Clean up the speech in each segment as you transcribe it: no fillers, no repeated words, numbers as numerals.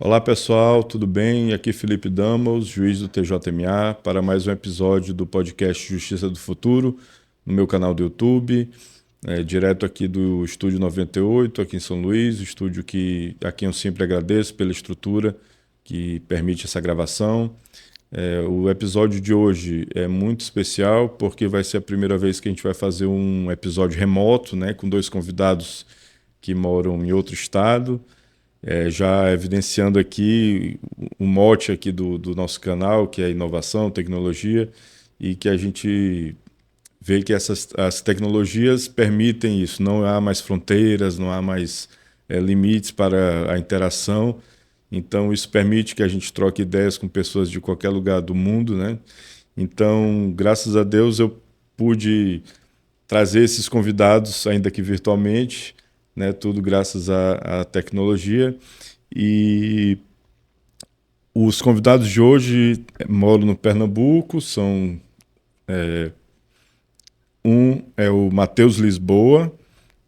Olá pessoal, tudo bem? Aqui Felipe Damos, juiz do TJMA, para mais um episódio do podcast Justiça do Futuro, no meu canal do YouTube, direto aqui do Estúdio 98, aqui em São Luís, estúdio a quem eu sempre agradeço pela estrutura que permite essa gravação. O episódio de hoje é muito especial porque vai ser a primeira vez que a gente vai fazer um episódio remoto, né, com dois convidados que moram em outro estado. Já evidenciando aqui o mote aqui do nosso canal, que é inovação, tecnologia, e que a gente vê que as tecnologias permitem isso, não há mais fronteiras, não há mais limites para a interação, então isso permite que a gente troque ideias com pessoas de qualquer lugar do mundo, né? Então, graças a Deus, eu pude trazer esses convidados, ainda que virtualmente, né? Tudo graças à tecnologia. E os convidados de hoje moram no Pernambuco, um é o Matheus Lisboa,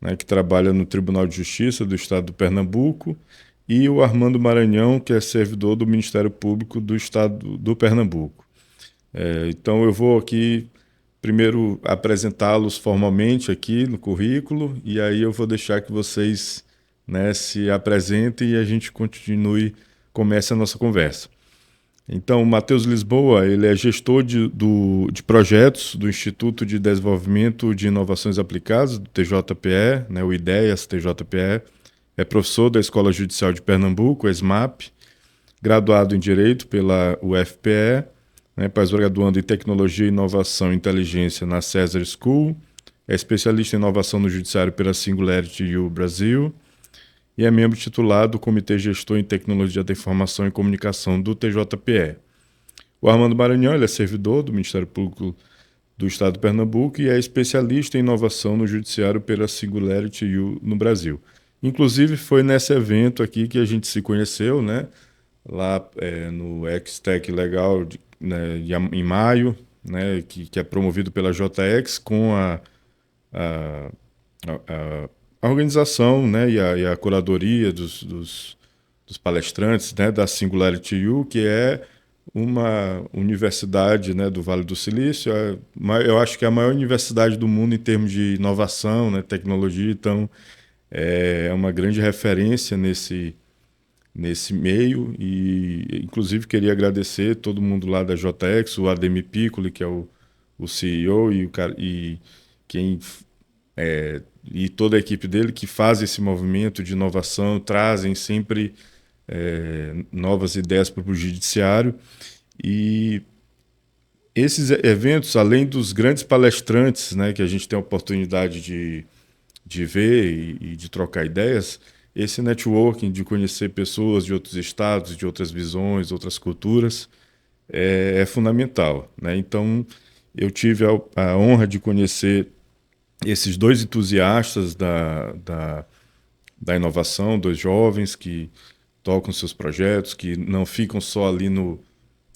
né, que trabalha no Tribunal de Justiça do Estado do Pernambuco, e o Armando Maranhão, que é servidor do Ministério Público do Estado do Pernambuco. Então eu vou aqui primeiro apresentá-los formalmente aqui no currículo, e aí eu vou deixar que vocês, né, se apresentem e a gente comece a nossa conversa. Então, o Matheus Lisboa, ele é gestor de projetos do Instituto de Desenvolvimento de Inovações Aplicadas, do TJPE, né, o IDEAS TJPE, é professor da Escola Judicial de Pernambuco, ESMAP, graduado em Direito pela UFPE, né, pós-graduando em Tecnologia, Inovação e Inteligência na Cesar School, é especialista em inovação no Judiciário pela Singularity U Brasil e é membro titular do Comitê Gestor em Tecnologia da Informação e Comunicação do TJPE. O Armando Maranhão ele é servidor do Ministério Público do Estado de Pernambuco e é especialista em inovação no Judiciário pela Singularity U no Brasil. Inclusive, foi nesse evento aqui que a gente se conheceu, né? Lá no Extech Legal né, em maio, né, que é promovido pela JX com a organização, né, e a curadoria dos palestrantes, né, da Singularity U, que é uma universidade, né, do Vale do Silício. Eu acho que é a maior universidade do mundo em termos de inovação, né, tecnologia. Então, é uma grande referência nesse meio e inclusive queria agradecer todo mundo lá da JX, o Ademir Piccoli, que é o CEO e quem e toda a equipe dele que faz esse movimento de inovação, trazem sempre novas ideias para o judiciário. E esses eventos, além dos grandes palestrantes, né, que a gente tem a oportunidade de ver e de trocar ideias, esse networking de conhecer pessoas de outros estados, de outras visões, outras culturas, é fundamental, né? Então, eu tive a honra de conhecer esses dois entusiastas da inovação, dois jovens que tocam seus projetos, que não ficam só ali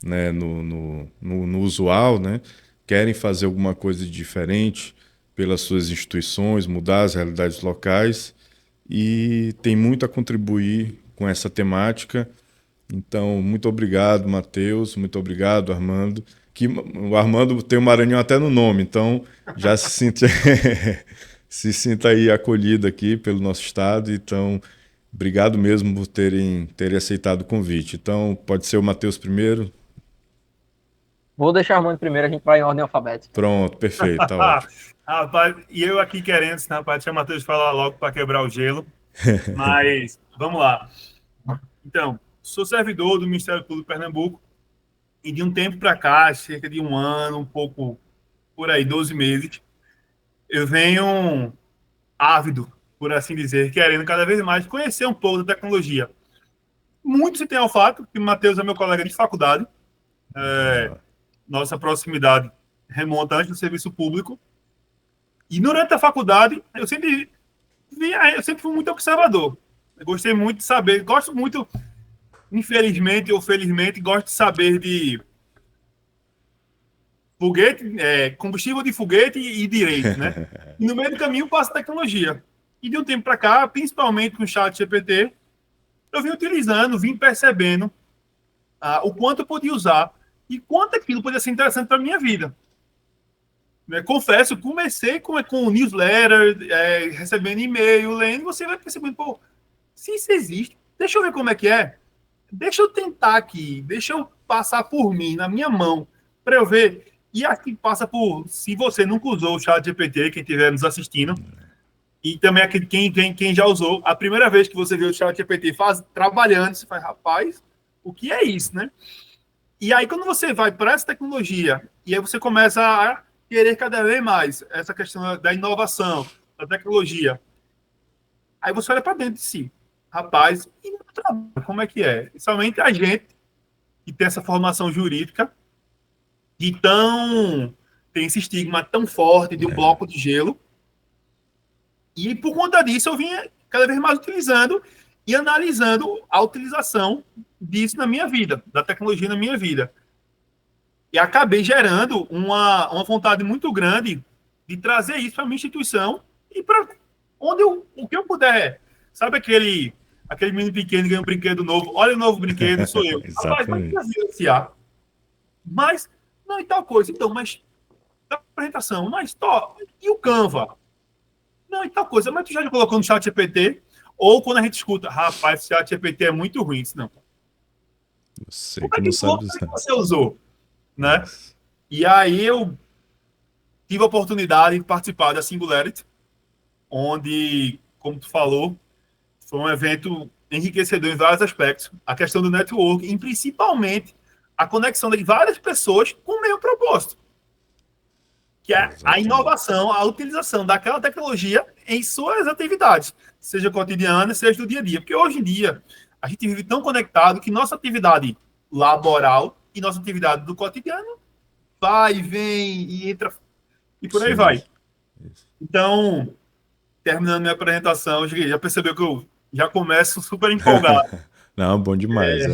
né, no usual, né? Querem fazer alguma coisa de diferente pelas suas instituições, mudar as realidades locais e tem muito a contribuir com essa temática. Então, muito obrigado, Matheus, muito obrigado, Armando. Que o Armando tem o Maranhão até no nome, então já se sinta, se sinta aí acolhido aqui pelo nosso estado. Então, obrigado mesmo por terem aceitado o convite. Então, pode ser o Matheus primeiro? Vou deixar o Armando primeiro, a gente vai em ordem alfabética. Pronto, perfeito, tá ótimo. Rapaz, e eu aqui querendo, né, rapaz, deixa o Matheus falar logo para quebrar o gelo. Mas vamos lá. Então, sou servidor do Ministério Público de Pernambuco e de um tempo para cá, cerca de um ano, um pouco por aí, 12 meses, eu venho ávido, por assim dizer, querendo cada vez mais conhecer um pouco da tecnologia. Muito se tem ao fato que o Matheus é meu colega de faculdade, Ah, nossa proximidade remonta antes do serviço público. E durante a faculdade, eu sempre fui muito observador. Eu gostei muito de saber, gosto muito, infelizmente ou felizmente, gosto de saber de foguete, combustível de foguete e direito, né? E no meio do caminho passa a tecnologia. E de um tempo para cá, principalmente com o chat GPT, eu vim utilizando, vim percebendo o quanto eu podia usar e quanto aquilo podia ser interessante para a minha vida. Confesso, comecei com newsletter, recebendo e-mail, lendo, você vai percebendo, pô, se isso existe, deixa eu ver como é que é. Deixa eu tentar aqui, deixa eu passar por mim, na minha mão, para eu ver. E aqui passa por, se você nunca usou o ChatGPT, quem estiver nos assistindo, e também aquele, quem já usou, a primeira vez que você vê o ChatGPT trabalhando, você faz, rapaz, o que é isso, né? E aí, quando você vai para essa tecnologia, e aí você começa a querer cada vez mais essa questão da inovação, da tecnologia, aí você olha para dentro de si. Rapaz, e no trabalho, como é que é? Principalmente a gente que tem essa formação jurídica, tem esse estigma tão forte de um bloco de gelo, e por conta disso eu vinha cada vez mais utilizando e analisando a utilização disso na minha vida, da tecnologia na minha vida. E acabei gerando uma vontade muito grande de trazer isso para a minha instituição e para o que eu puder. Sabe aquele menino pequeno ganha um brinquedo novo? Olha o novo brinquedo, sou eu. Rapaz, mas não vivenciar. Mas, não, e tal coisa. Então, mas da apresentação, mas e o Canva? Não, e tal coisa. Mas tu já colocou no chat GPT? Ou quando a gente escuta, rapaz, esse chat GPT é muito ruim. Não. Você que não sabe usar. Você usou, né? E aí eu tive a oportunidade de participar da Singularity, onde, como tu falou, foi um evento enriquecedor em vários aspectos. A questão do networking e principalmente a conexão de várias pessoas com o mesmo propósito, que é a inovação, a utilização daquela tecnologia em suas atividades, seja cotidiana, seja do dia a dia. Porque hoje em dia, a gente vive tão conectado que nossa atividade laboral e nossa atividade do cotidiano vai, vem e entra e por aí vai. Então, terminando minha apresentação, já percebeu que eu já começo super empolgado. Não, bom demais.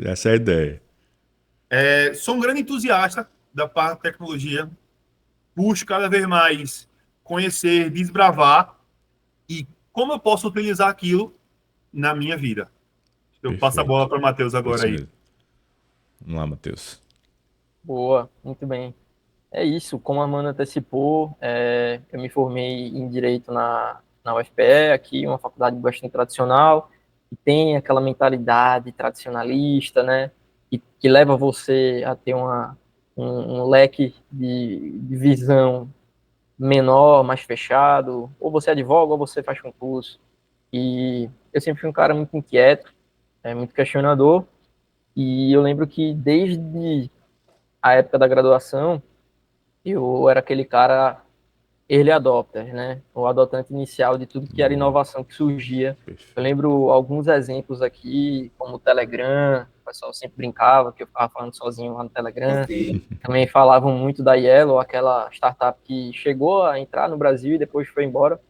Essa é a ideia. Sou um grande entusiasta da parte da tecnologia. Busco cada vez mais conhecer, desbravar e como eu posso utilizar aquilo na minha vida. Eu passo a bola para o Matheus agora aí. Vamos lá, Matheus. Boa, muito bem. É isso, como a Amanda antecipou, eu me formei em Direito na UFPE, aqui, uma faculdade bastante tradicional, que tem aquela mentalidade tradicionalista, né, que leva você a ter um leque de visão menor, mais fechado, ou você advoga ou você faz concurso. E eu sempre fui um cara muito inquieto, muito questionador, e eu lembro que desde a época da graduação, eu era aquele cara early adopter, né? O adotante inicial de tudo que era inovação que surgia. Eu lembro alguns exemplos aqui, como o Telegram, o pessoal sempre brincava que eu ficava falando sozinho lá no Telegram. Também falavam muito da Yellow, aquela startup que chegou a entrar no Brasil e depois foi embora,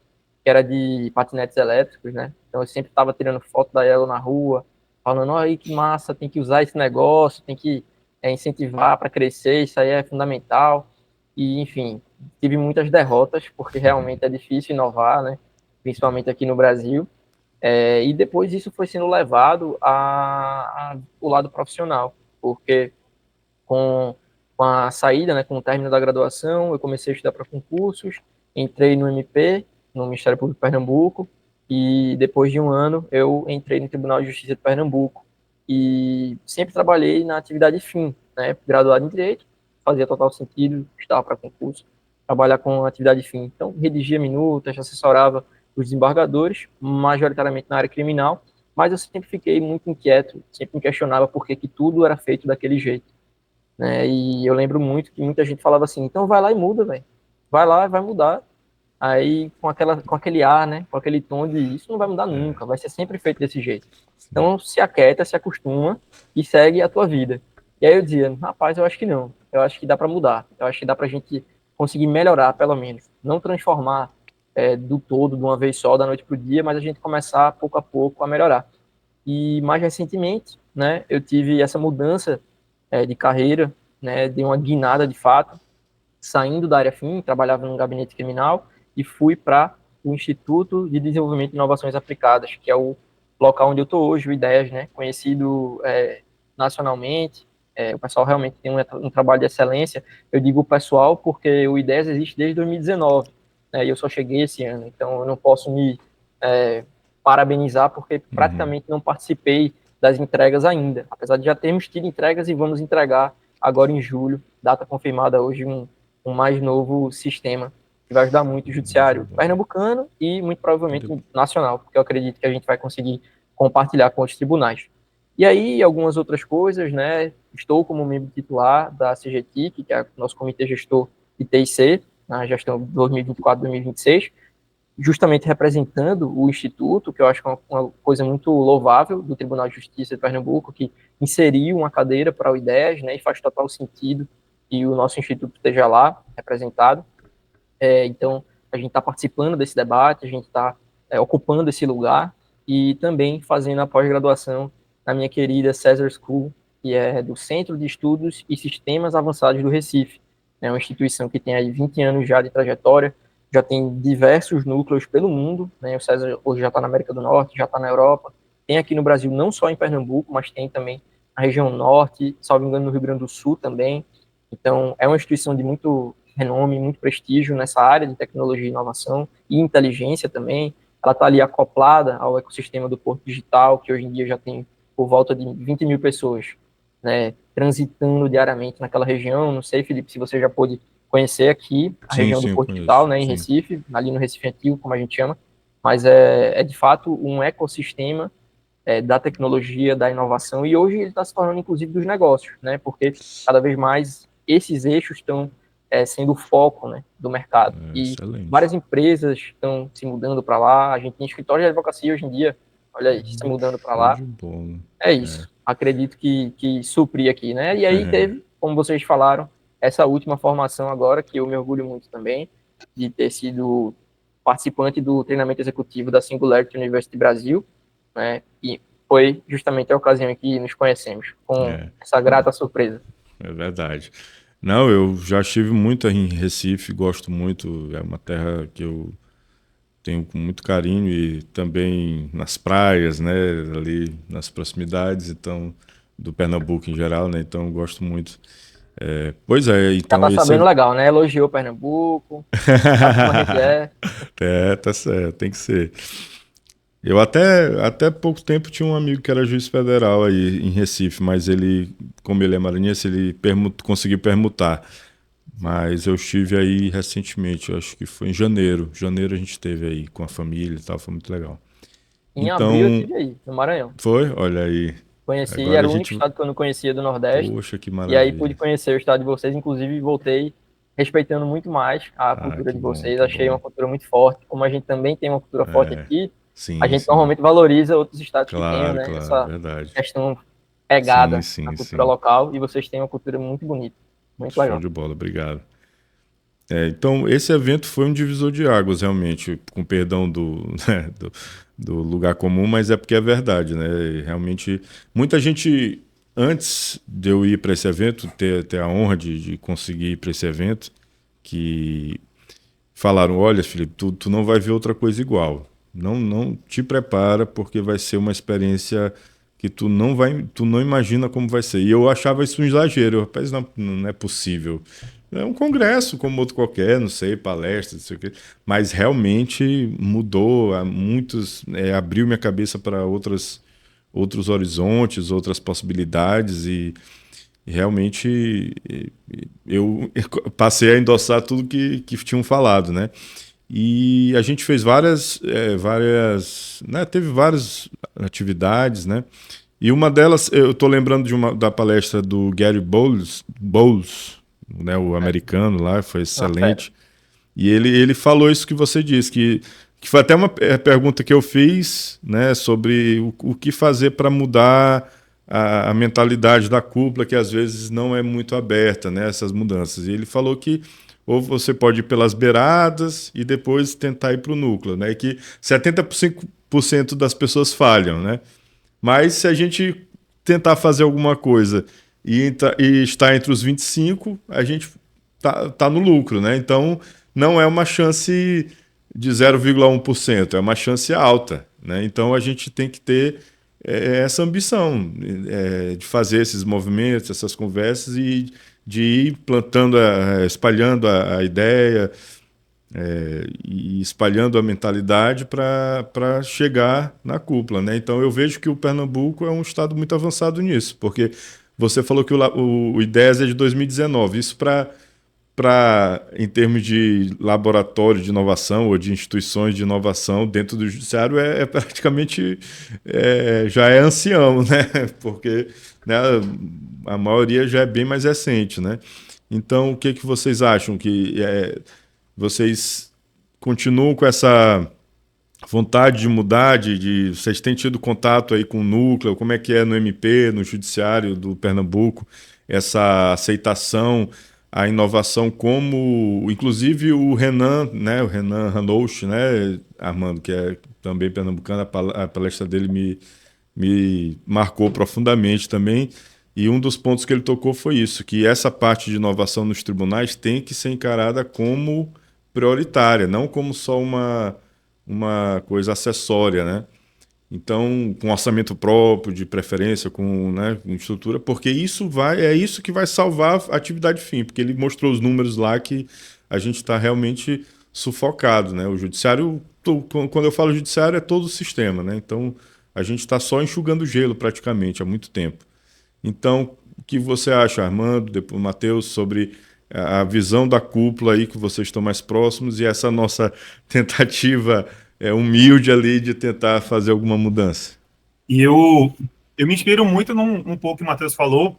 que era de patinetes elétricos, né? Então eu sempre estava tirando foto da Yellow na rua, falando, olha aí que massa, tem que usar esse negócio, tem que incentivar para crescer, isso aí é fundamental. E, enfim, tive muitas derrotas, porque realmente é difícil inovar, né? Principalmente aqui no Brasil. E depois isso foi sendo levado o lado profissional, porque com a saída, né, com o término da graduação, eu comecei a estudar para concursos, entrei no MP, no Ministério Público de Pernambuco, e depois de um ano eu entrei no Tribunal de Justiça de Pernambuco, e sempre trabalhei na atividade fim, né, graduado em Direito, fazia total sentido, estava para concurso, trabalhar com atividade fim. Então, redigia minutas, assessorava os desembargadores, majoritariamente na área criminal, mas eu sempre fiquei muito inquieto, sempre me questionava por que tudo era feito daquele jeito, né? E eu lembro muito que muita gente falava assim, então vai lá e muda, velho. Vai lá e vai mudar. Aí, com aquele ar, né? Com aquele tom de isso não vai mudar nunca, vai ser sempre feito desse jeito. Então, se aquieta, se acostuma e segue a tua vida. E aí eu dizia, rapaz, eu acho que não. Eu acho que dá para mudar. Eu acho que dá pra gente conseguir melhorar, pelo menos. Não transformar do todo, de uma vez só, da noite pro dia, mas a gente começar, pouco a pouco, a melhorar. E mais recentemente, né, eu tive essa mudança de carreira, né, de uma guinada de fato, saindo da área fim, trabalhava num gabinete criminal e fui para o Instituto de Desenvolvimento de Inovações Aplicadas, que é o local onde eu estou hoje, o Ideias, né, conhecido nacionalmente. O pessoal realmente tem um trabalho de excelência. Eu digo o pessoal porque o Ideias existe desde 2019, né, e eu só cheguei esse ano, então eu não posso me parabenizar porque praticamente não participei das entregas ainda, apesar de já termos tido entregas e vamos entregar agora em julho, data confirmada hoje, um mais novo sistema que vai ajudar muito o judiciário pernambucano e muito provavelmente nacional, porque eu acredito que a gente vai conseguir compartilhar com outros tribunais. E aí, algumas outras coisas, né? Estou como membro titular da CGTIC, que é o nosso comitê gestor de TIC, na gestão 2024-2026, justamente representando o Instituto, que eu acho que é uma coisa muito louvável do Tribunal de Justiça de Pernambuco, que inseriu uma cadeira para o IDES, né, e faz total sentido que o nosso Instituto esteja lá representado. Então, a gente está participando desse debate, a gente está ocupando esse lugar e também fazendo a pós-graduação na minha querida Cesar School, que é do Centro de Estudos e Sistemas Avançados do Recife. É uma instituição que tem aí 20 anos já de trajetória, já tem diversos núcleos pelo mundo, né? O César hoje já está na América do Norte, já está na Europa, tem aqui no Brasil, não só em Pernambuco, mas tem também na região norte, salvo engano, no Rio Grande do Sul também. Então, é uma instituição de muito renome, muito prestígio nessa área de tecnologia e inovação e inteligência também. Ela está ali acoplada ao ecossistema do Porto Digital, que hoje em dia já tem por volta de 20 mil pessoas, né, transitando diariamente naquela região. Não sei, Felipe, se você já pôde conhecer aqui a região do Porto Digital, né, em Recife, ali no Recife Antigo, como a gente chama, mas é de fato um ecossistema da tecnologia, da inovação, e hoje ele está se tornando inclusive dos negócios, né, porque cada vez mais esses eixos estão sendo o foco, né, do mercado. E excelente. Várias empresas estão se mudando para lá, a gente tem escritório de advocacia hoje em dia, olha aí, se mudando para lá. É isso, acredito que supri aqui, né, e aí teve, como vocês falaram, essa última formação agora, que eu me orgulho muito também, de ter sido participante do treinamento executivo da Singularity University Brasil, né, e foi justamente a ocasião em que nos conhecemos, com essa grata surpresa. É verdade. Não, eu já estive muito em Recife, gosto muito, é uma terra que eu tenho com muito carinho e também nas praias, né, ali nas proximidades, então, do Pernambuco em geral, né, então eu gosto muito. Pois é, então... Já tá sabendo legal, né, elogiou Pernambuco, sabe como a gente é. Tá certo, tem que ser. Eu até pouco tempo tinha um amigo que era juiz federal aí em Recife, mas ele, como ele é maranhense, ele conseguiu permutar. Mas eu estive aí recentemente, eu acho que foi em janeiro. Janeiro a gente esteve aí com a família e tal, foi muito legal. Em abril eu estive aí, no Maranhão. Foi? Olha aí. Conheci, agora era o único estado que eu não conhecia do Nordeste. Poxa, que maravilha. E aí pude conhecer o estado de vocês, inclusive voltei respeitando muito mais a cultura de vocês. Achei uma cultura muito forte. Como a gente também tem uma cultura forte aqui, a gente normalmente valoriza outros estados que têm, né, essa questão pegada na cultura local. E vocês têm uma cultura muito bonita. Muito legal. Show de bola, obrigado. Então, esse evento foi um divisor de águas, realmente, com perdão do lugar comum, mas é porque é verdade, né? Realmente, muita gente, antes de eu ir para esse evento, ter a honra de conseguir ir para esse evento, que falaram, olha, Felipe, tu não vai ver outra coisa igual. Não te prepara, porque vai ser uma experiência que tu não imagina como vai ser. E eu achava isso um exagero. Rapaz, não é possível. É um congresso como outro qualquer, não sei, palestras, não sei o quê. Mas realmente mudou, abriu minha cabeça para outros horizontes, outras possibilidades e realmente eu passei a endossar tudo que tinham falado, né? E a gente fez teve várias atividades, né? E uma delas, eu estou lembrando da palestra do Gary Bowles, né, o americano lá, foi excelente. E ele falou isso que você disse, que foi até uma pergunta que eu fiz, né, sobre o que fazer para mudar a mentalidade da cúpula, que às vezes não é muito aberta, né, essas mudanças. E ele falou que ou você pode ir pelas beiradas e depois tentar ir para o núcleo, né, e que 75% das pessoas falham, né? Mas se a gente tentar fazer alguma coisa e estar entre os 25%, a gente tá no lucro, né? Então, não é uma chance de 0,1%, é uma chance alta, né? Então a gente tem que ter essa ambição de fazer esses movimentos, essas conversas e de ir plantando, espalhando a ideia, e espalhando a mentalidade para chegar na cúpula, né? Então eu vejo que o Pernambuco é um estado muito avançado nisso, porque você falou que o IDES é de 2019, isso em termos de laboratório de inovação ou de instituições de inovação dentro do judiciário praticamente já é ancião, né? Porque, né, a maioria já é bem mais recente, né? Então, o que vocês acham? Vocês continuam com essa vontade de mudar, vocês têm tido contato aí com o núcleo, como é que é no MP, no Judiciário do Pernambuco, essa aceitação, a inovação, como inclusive o Renan, né, o Renan Hanouch, né, Armando, que é também pernambucano, a palestra dele me marcou profundamente também, e um dos pontos que ele tocou foi isso, que essa parte de inovação nos tribunais tem que ser encarada como prioritária, não como só uma coisa acessória, né? Então, com orçamento próprio, de preferência, com estrutura, porque é isso que vai salvar a atividade fim, porque ele mostrou os números lá que a gente está realmente sufocado, né? O judiciário, quando eu falo judiciário, é todo o sistema, né? Então, a gente está só enxugando gelo praticamente há muito tempo. Então, o que você acha, Armando, depois Matheus, sobre a visão da cúpula aí, que vocês estão mais próximos, e essa nossa tentativa humilde ali de tentar fazer alguma mudança? E eu me inspiro muito num pouco que o Matheus falou,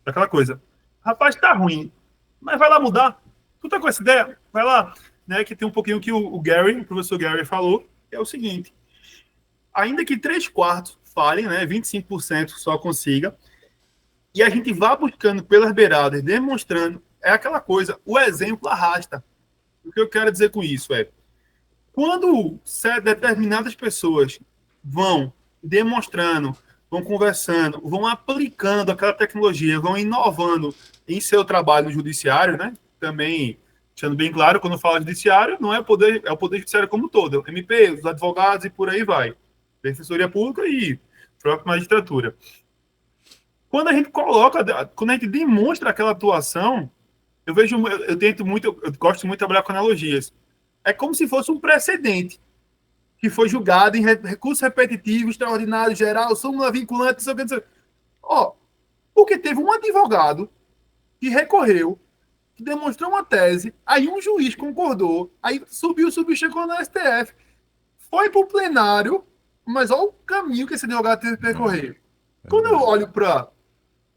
daquela coisa. Rapaz, tá ruim, mas vai lá mudar. Tu tá com essa ideia? Vai lá. Né, que tem um pouquinho que o professor Gary falou, que é o seguinte. Ainda que 3/4 falhem, né, 25% só consiga, e a gente vá buscando pelas beiradas, demonstrando, é aquela coisa, o exemplo arrasta. O que eu quero dizer com isso é, quando determinadas pessoas vão demonstrando, vão conversando, vão aplicando aquela tecnologia, vão inovando em seu trabalho no judiciário, né? Também, deixando bem claro, quando eu falo judiciário, não é o poder judiciário como um todo, é o MP, os advogados e por aí vai. Defensoria Pública e própria magistratura. Quando a gente quando a gente demonstra aquela atuação, eu gosto muito de trabalhar com analogias. É como se fosse um precedente que foi julgado em recurso repetitivo, extraordinário, geral, súmula vinculante, não sei o que. Porque teve um advogado que recorreu, que demonstrou uma tese, aí um juiz concordou, aí subiu, chegou na STF, foi para o plenário, mas olha o caminho que esse advogado teve que percorrer. Quando eu olho para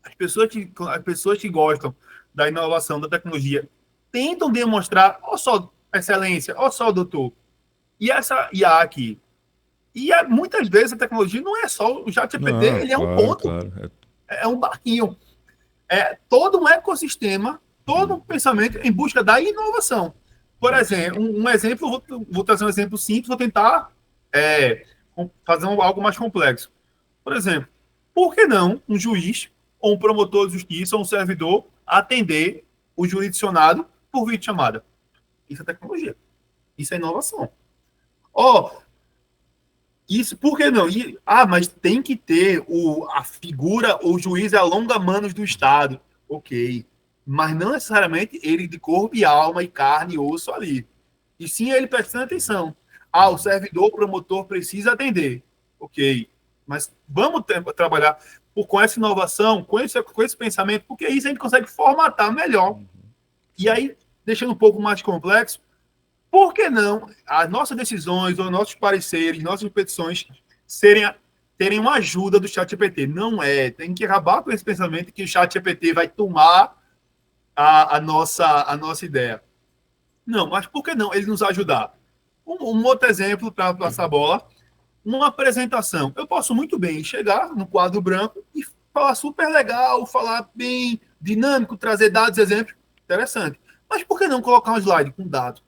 as pessoas que gostam da inovação, da tecnologia, tentam demonstrar, ó só, excelência, ó só, doutor, e essa IA aqui. E muitas vezes a tecnologia não é só o ChatGPT, ele é um ponto. Claro. É um barquinho. É todo um ecossistema, todo um pensamento em busca da inovação. Por exemplo, um exemplo, vou trazer um exemplo simples, vou tentar fazer algo mais complexo. Por exemplo, por que não um juiz, ou um promotor de justiça, ou um servidor, atender o jurisdicionado por videochamada? Isso é tecnologia. Isso é inovação. Isso, por que não? Mas tem que ter a figura, o juiz é a longa-manos do Estado. Ok. Mas não necessariamente ele de corpo e alma e carne e osso ali. E sim ele prestando atenção. O servidor, o promotor precisa atender. Ok. Mas vamos trabalhar com essa inovação, com esse pensamento, porque isso a gente consegue formatar melhor. E aí, deixando um pouco mais complexo, por que não as nossas decisões, ou nossos pareceres, nossas petições terem uma ajuda do ChatGPT? Não é. Tem que acabar com esse pensamento que o ChatGPT vai tomar a nossa ideia. Não, mas por que não ele nos ajudar? Um outro exemplo para passar a bola, uma apresentação. Eu posso muito bem chegar no quadro branco e falar super legal, falar bem dinâmico, trazer dados, exemplos, interessante. Mas por que não colocar um slide com dados?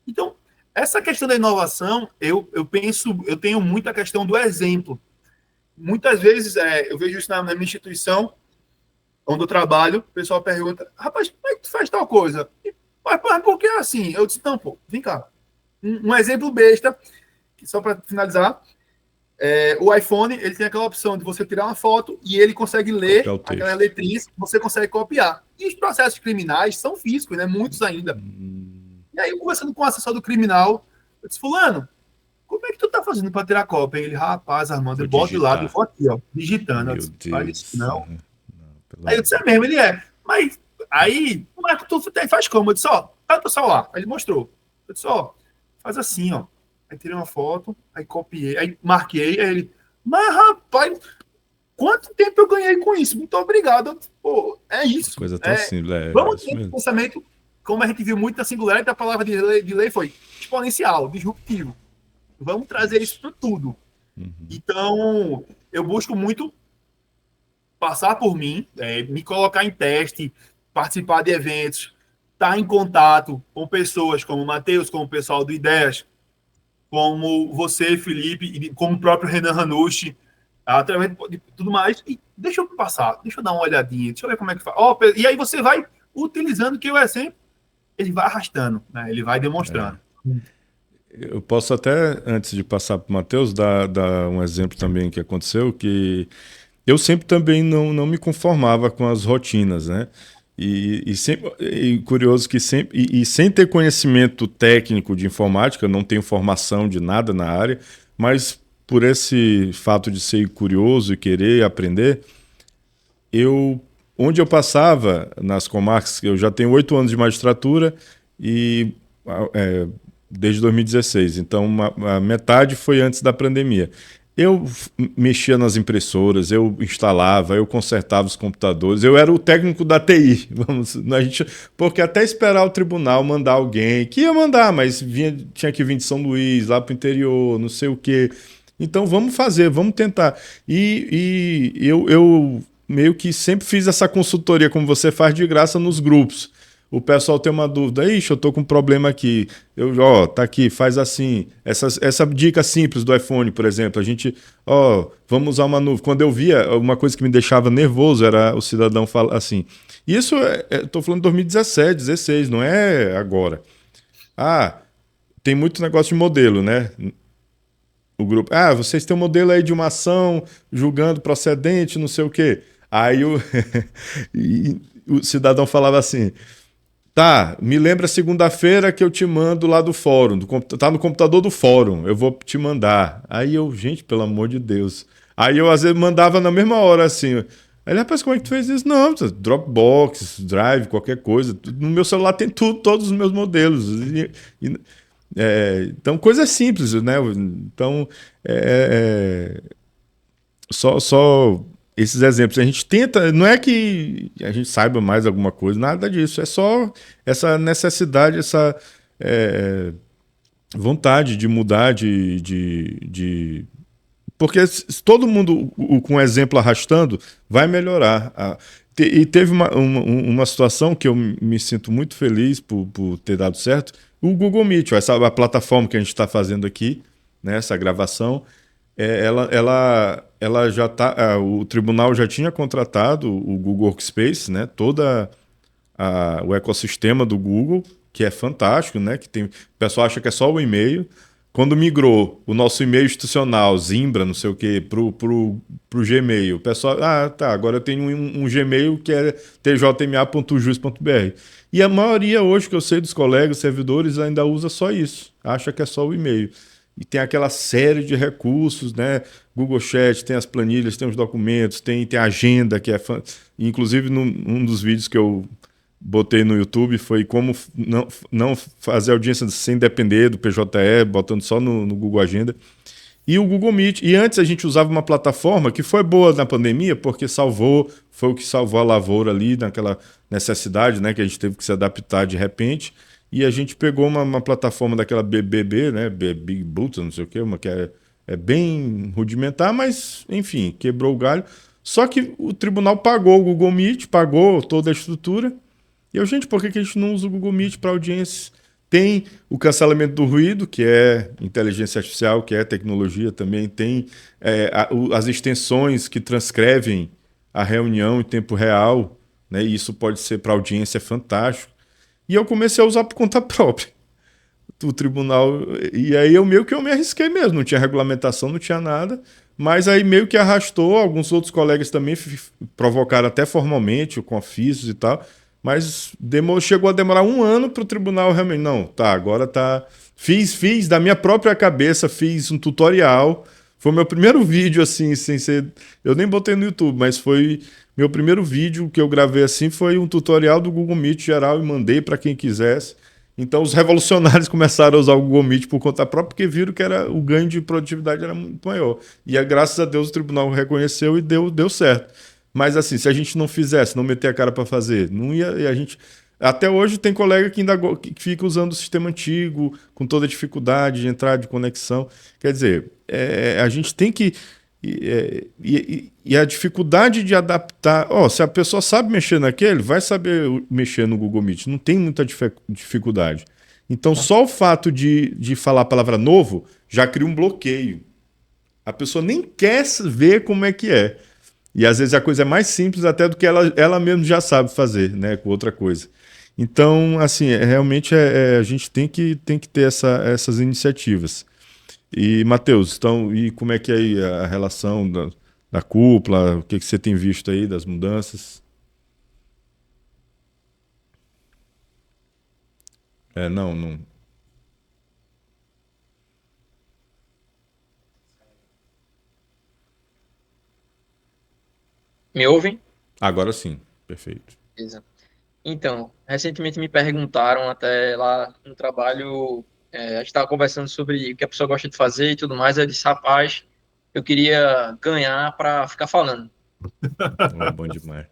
Então, essa questão da inovação, eu tenho muita questão do exemplo. Muitas vezes, eu vejo isso na minha instituição, onde eu trabalho, o pessoal pergunta, rapaz, como é que tu faz tal coisa? Mas por que assim? Eu disse, não, pô, vem cá. Um exemplo besta, só para finalizar, o iPhone ele tem aquela opção de você tirar uma foto e ele consegue ler aquelas letrinhas que você consegue copiar. E os processos criminais são físicos, né? Muitos ainda. E aí, eu conversando com o assessor do criminal, eu disse, fulano, como é que tu tá fazendo para tirar cópia? Ele, rapaz, Armando, eu boto de lado e vou aqui, ó, digitando. Eu disse, faz isso, não. Aí eu disse, mesmo, ele Mas aí, como é que tu faz como? Eu disse, tá no celular. Aí ele mostrou. Eu disse, faz assim, ó. Aí tirei uma foto, aí copiei, aí marquei, aí ele, mas rapaz, quanto tempo eu ganhei com isso? Muito obrigado. Pô, é isso. Coisa tão simples. Vamos ter um pensamento, como a gente viu muito na Singularity, a palavra de lei foi exponencial, disruptivo. Vamos trazer isso para tudo. Então, eu busco muito passar por mim, me colocar em teste, participar de eventos, estar em contato com pessoas como o Matheus, como o pessoal do Ideias, como você, Felipe, e como o próprio Renan Ranucci, através de tudo mais. E deixa eu passar, deixa eu dar uma olhadinha, deixa eu ver como é que faz. E aí você vai utilizando que o exemplo, ele vai arrastando, né? Ele vai demonstrando. Eu posso até, antes de passar para o Matheus, dar um exemplo também que aconteceu, que eu sempre também não me conformava com as rotinas, né? E curioso que sempre sem ter conhecimento técnico de informática, não tenho formação de nada na área, mas por esse fato de ser curioso e querer aprender, onde eu passava nas comarcas, eu já tenho 8 anos de magistratura e desde 2016, então a metade foi antes da pandemia. Eu mexia nas impressoras, eu instalava, eu consertava os computadores, eu era o técnico da TI, porque até esperar o tribunal mandar alguém, que ia mandar, mas tinha que vir de São Luís, lá para o interior, não sei o quê. Então vamos fazer, vamos tentar. E eu meio que sempre fiz essa consultoria, como você faz, de graça nos grupos. O pessoal tem uma dúvida, ixi, eu tô com um problema aqui. Tá aqui, faz assim. Essa dica simples do iPhone, por exemplo, a gente, vamos usar uma nuvem. Quando eu via, uma coisa que me deixava nervoso era o cidadão falar assim. Isso, tô falando de 2017, 2016, não é agora. Tem muito negócio de modelo, né? O grupo, vocês têm um modelo aí de uma ação julgando procedente, não sei o quê. Aí o cidadão falava assim, tá, me lembra segunda-feira que eu te mando lá do fórum, tá no computador do fórum, eu vou te mandar. Aí gente, pelo amor de Deus. Aí eu às vezes mandava na mesma hora assim. Aí ele, rapaz, como é que tu fez isso? Não, Dropbox, Drive, qualquer coisa. No meu celular tem tudo, todos os meus modelos. Então, coisas simples, né? Então, só esses exemplos. A gente tenta, não é que a gente saiba mais alguma coisa, nada disso. É só essa necessidade, essa vontade de mudar, porque se todo mundo com o exemplo arrastando, vai melhorar. E teve uma situação que eu me sinto muito feliz por ter dado certo, o Google Meet, a plataforma que a gente está fazendo aqui, né, essa gravação, ela já tá, o tribunal já tinha contratado o Google Workspace, né, o ecossistema do Google, que é fantástico, né, o pessoal acha que é só o e-mail. Quando migrou o nosso e-mail institucional, Zimbra, não sei o quê, pro Gmail, o pessoal, agora eu tenho um Gmail que é tjma.jus.br. E a maioria hoje que eu sei dos colegas, servidores, ainda usa só isso, acha que é só o e-mail. E tem aquela série de recursos, né? Google Chat, tem as planilhas, tem os documentos, tem a agenda, que é inclusive num dos vídeos que eu botei no YouTube foi como não fazer audiência sem depender do PJE, botando só no Google Agenda. E o Google Meet. E antes a gente usava uma plataforma que foi boa na pandemia, porque foi o que salvou a lavoura ali, naquela necessidade, né, que a gente teve que se adaptar de repente. E a gente pegou uma plataforma daquela BBB, né, Big Boot, não sei o quê, uma que é bem rudimentar, mas, enfim, quebrou o galho. Só que o tribunal pagou o Google Meet, pagou toda a estrutura. E gente, por que a gente não usa o Google Meet para audiências? Tem o cancelamento do ruído, que é inteligência artificial, que é tecnologia também. Tem as extensões que transcrevem a reunião em tempo real, né? E isso pode ser para audiência fantástico. E eu comecei a usar por conta própria. o tribunal. E aí eu meio que eu me arrisquei mesmo, não tinha regulamentação, não tinha nada. Mas aí meio que arrastou, alguns outros colegas também provocaram até formalmente, com ofícios e tal. Mas chegou a demorar um ano para o tribunal realmente. Não, tá, agora tá. Fiz da minha própria cabeça, fiz um tutorial. Foi meu primeiro vídeo, assim, sem ser. Eu nem botei no YouTube, mas foi meu primeiro vídeo que eu gravei assim. Foi um tutorial do Google Meet geral e mandei para quem quisesse. Então os revolucionários começaram a usar o Google Meet por conta própria, porque viram que o ganho de produtividade era muito maior. E graças a Deus o tribunal reconheceu e deu certo. Mas assim, se a gente não fizesse, não meter a cara para fazer, não ia. E a gente. Até hoje tem colega que ainda que fica usando o sistema antigo, com toda a dificuldade de entrar, de conexão. Quer dizer, a gente tem que. E a dificuldade de adaptar. Se a pessoa sabe mexer naquele, vai saber mexer no Google Meet. Não tem muita dificuldade. Então, só o fato de falar a palavra novo já cria um bloqueio. A pessoa nem quer ver como é que é. E às vezes a coisa é mais simples até do que ela mesma já sabe fazer, né, com outra coisa. Então, assim, realmente a gente tem que ter essas iniciativas. E, Matheus, então, e como é que é aí a relação da cúpula? O que você tem visto aí das mudanças? Não. Me ouvem? Agora sim, perfeito. Beleza. Então, recentemente me perguntaram até lá no trabalho, a gente estava conversando sobre o que a pessoa gosta de fazer e tudo mais. Eu disse, rapaz, eu queria ganhar para ficar falando. Bom demais.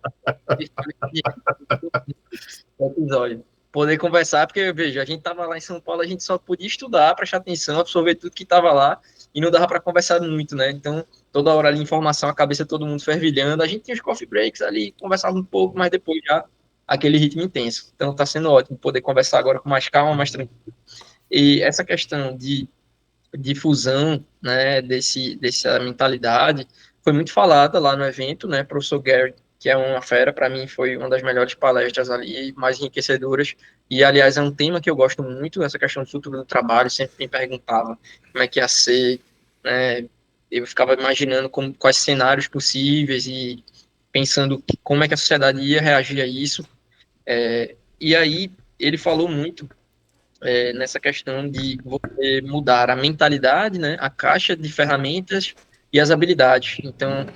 Episódio. Poder conversar, porque, veja, a gente estava lá em São Paulo, a gente só podia estudar, prestar atenção, absorver tudo que estava lá, e não dava para conversar muito, né? Então, toda hora ali, informação, a cabeça todo mundo fervilhando. A gente tinha os coffee breaks ali, conversava um pouco, mas depois já aquele ritmo intenso. Então, está sendo ótimo poder conversar agora com mais calma, mais tranquilo. E essa questão de difusão, né, dessa mentalidade foi muito falada lá no evento, né, professor Gary, que é uma fera, para mim foi uma das melhores palestras ali, mais enriquecedoras, e aliás é um tema que eu gosto muito, essa questão do futuro do trabalho, sempre me perguntava como é que ia ser, né, eu ficava imaginando quais cenários possíveis e pensando como é que a sociedade ia reagir a isso, e aí ele falou muito nessa questão de você mudar a mentalidade, né, a caixa de ferramentas e as habilidades. Então,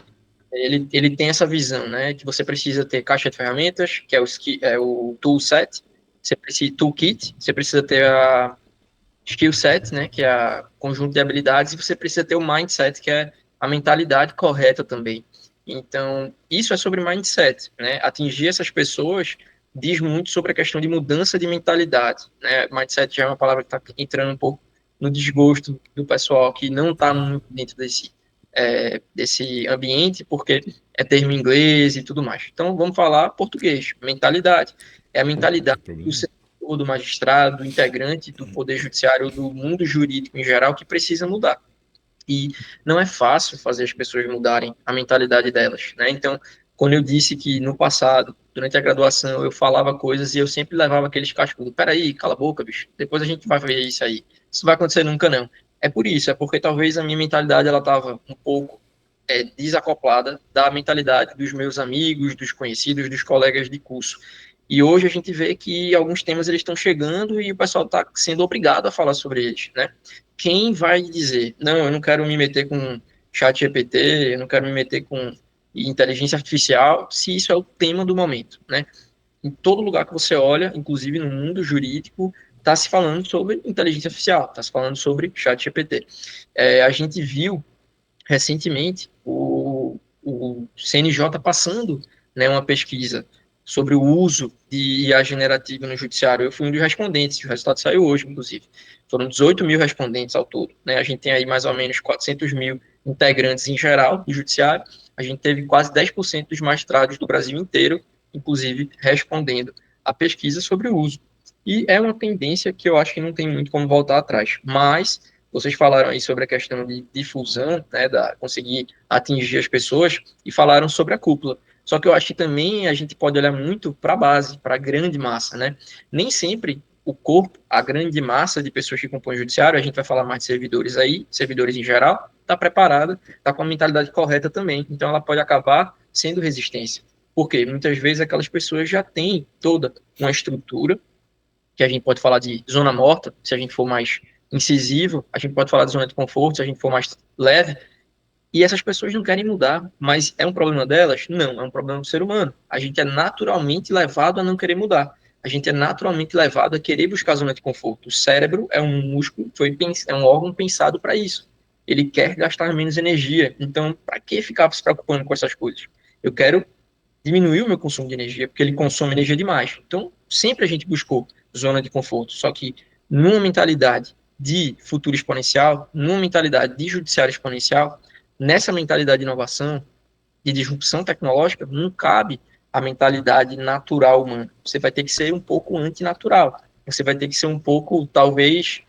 ele tem essa visão, né, que você precisa ter caixa de ferramentas, que é o toolset, você precisa toolkit, você precisa ter a skill set, né, que é a conjunto de habilidades, e você precisa ter o mindset, que é a mentalidade correta também. Então, isso é sobre mindset, né? Atingir essas pessoas diz muito sobre a questão de mudança de mentalidade, né? Mindset já é uma palavra que está entrando um pouco no desgosto do pessoal que não está muito dentro desse ambiente, porque é termo em inglês e tudo mais. Então, vamos falar português. Mentalidade. É a mentalidade do senador, do magistrado, do integrante do Poder Judiciário, do mundo jurídico em geral, que precisa mudar. E não é fácil fazer as pessoas mudarem a mentalidade delas, né? Então, quando eu disse que no passado, durante a graduação, eu falava coisas e eu sempre levava aqueles cascudos. Peraí, cala a boca, bicho. Depois a gente vai ver isso aí. Isso vai acontecer nunca, não. É por isso, é porque talvez a minha mentalidade ela estava um pouco desacoplada da mentalidade dos meus amigos, dos conhecidos, dos colegas de curso. E hoje a gente vê que alguns temas eles estão chegando e o pessoal está sendo obrigado a falar sobre eles, né? Quem vai dizer, não, eu não quero me meter com chat GPT, eu não quero me meter com inteligência artificial, se isso é o tema do momento, né? Em todo lugar que você olha, inclusive no mundo jurídico, está se falando sobre inteligência artificial, está se falando sobre chat GPT. A gente viu recentemente o CNJ passando, né, uma pesquisa sobre o uso de IA generativa no judiciário. Eu fui um dos respondentes, o resultado saiu hoje, inclusive. Foram 18 mil respondentes ao todo. Né? A gente tem aí mais ou menos 400 mil integrantes em geral do judiciário. A gente teve quase 10% dos magistrados do Brasil inteiro, inclusive, respondendo a pesquisa sobre o uso. E é uma tendência que eu acho que não tem muito como voltar atrás. Mas vocês falaram aí sobre a questão de difusão, né, conseguir atingir as pessoas, e falaram sobre a cúpula. Só que eu acho que também a gente pode olhar muito para a base, para a grande massa, né? Nem sempre o corpo, a grande massa de pessoas que compõem o judiciário, a gente vai falar mais de servidores aí, servidores em geral, está preparada, está com a mentalidade correta também. Então, ela pode acabar sendo resistência. Porque muitas vezes aquelas pessoas já têm toda uma estrutura, que a gente pode falar de zona morta, se a gente for mais incisivo, a gente pode falar de zona de conforto, se a gente for mais leve, e essas pessoas não querem mudar, mas é um problema delas? Não, é um problema do ser humano. A gente é naturalmente levado a não querer mudar. A gente é naturalmente levado a querer buscar zona de conforto. O cérebro é um músculo, é um órgão pensado para isso. Ele quer gastar menos energia. Então, para que ficar se preocupando com essas coisas? Eu quero diminuir o meu consumo de energia, porque ele consome energia demais. Então, sempre a gente buscou zona de conforto, só que numa mentalidade de futuro exponencial, numa mentalidade de judiciário exponencial, nessa mentalidade de inovação e disrupção tecnológica, não cabe a mentalidade natural humana. Você vai ter que ser um pouco antinatural. Você vai ter que ser um pouco, talvez,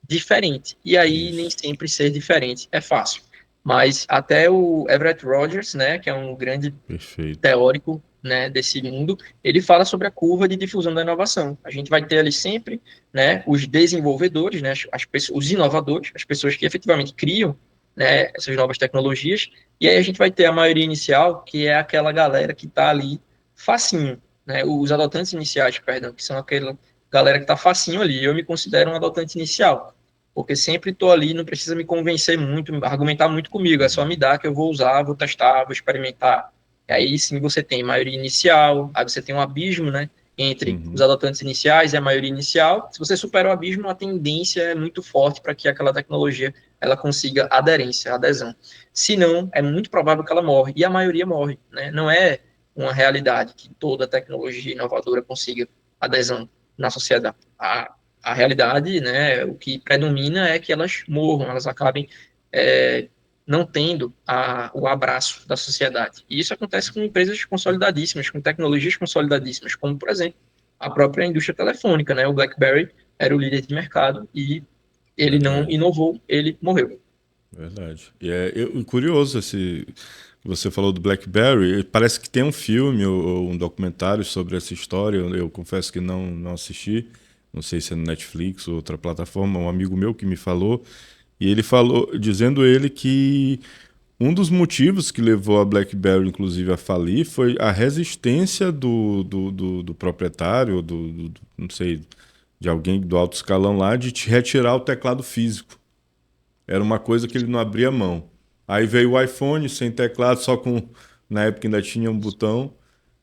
diferente. E aí, nem Isso. sempre ser diferente é fácil. Mas até o Everett Rogers, né, que é um grande Perfeito. teórico, né, desse mundo, ele fala sobre a curva de difusão da inovação. A gente vai ter ali sempre, né, os desenvolvedores, né, as pessoas, os inovadores, as pessoas que efetivamente criam, né, essas novas tecnologias, e aí a gente vai ter a maioria inicial, que é aquela galera que está ali facinho, né, os adotantes iniciais, perdão, que são aquela galera que está facinho ali. Eu me considero um adotante inicial, porque sempre estou ali, não precisa me convencer muito, argumentar muito comigo, é só me dar que eu vou usar, vou testar, vou experimentar. E aí sim você tem maioria inicial, aí você tem um abismo, né, entre os Uhum. adotantes iniciais e a maioria inicial. Se você supera o abismo, a tendência é muito forte para que aquela tecnologia ela consiga aderência, adesão. Se não, é muito provável que ela morre, e a maioria morre, né? Não é uma realidade que toda tecnologia inovadora consiga adesão na sociedade. A realidade, né, o que predomina é que elas morram, elas acabem não tendo o abraço da sociedade. E isso acontece com empresas consolidadíssimas, com tecnologias consolidadíssimas, como, por exemplo, a própria indústria telefônica, né? O BlackBerry era o líder de mercado e ele não Verdade. inovou, ele morreu. Verdade. Curioso esse. Você falou do BlackBerry. Parece que tem um filme ou um documentário sobre essa história. Eu confesso que não assisti. Não sei se é no Netflix ou outra plataforma. Um amigo meu que me falou. E ele falou, dizendo ele que um dos motivos que levou a BlackBerry, inclusive, a falir foi a resistência do proprietário, não sei, de alguém do alto escalão lá, de te retirar o teclado físico. Era uma coisa que ele não abria mão. Aí veio o iPhone sem teclado, só com. Na época ainda tinha um botão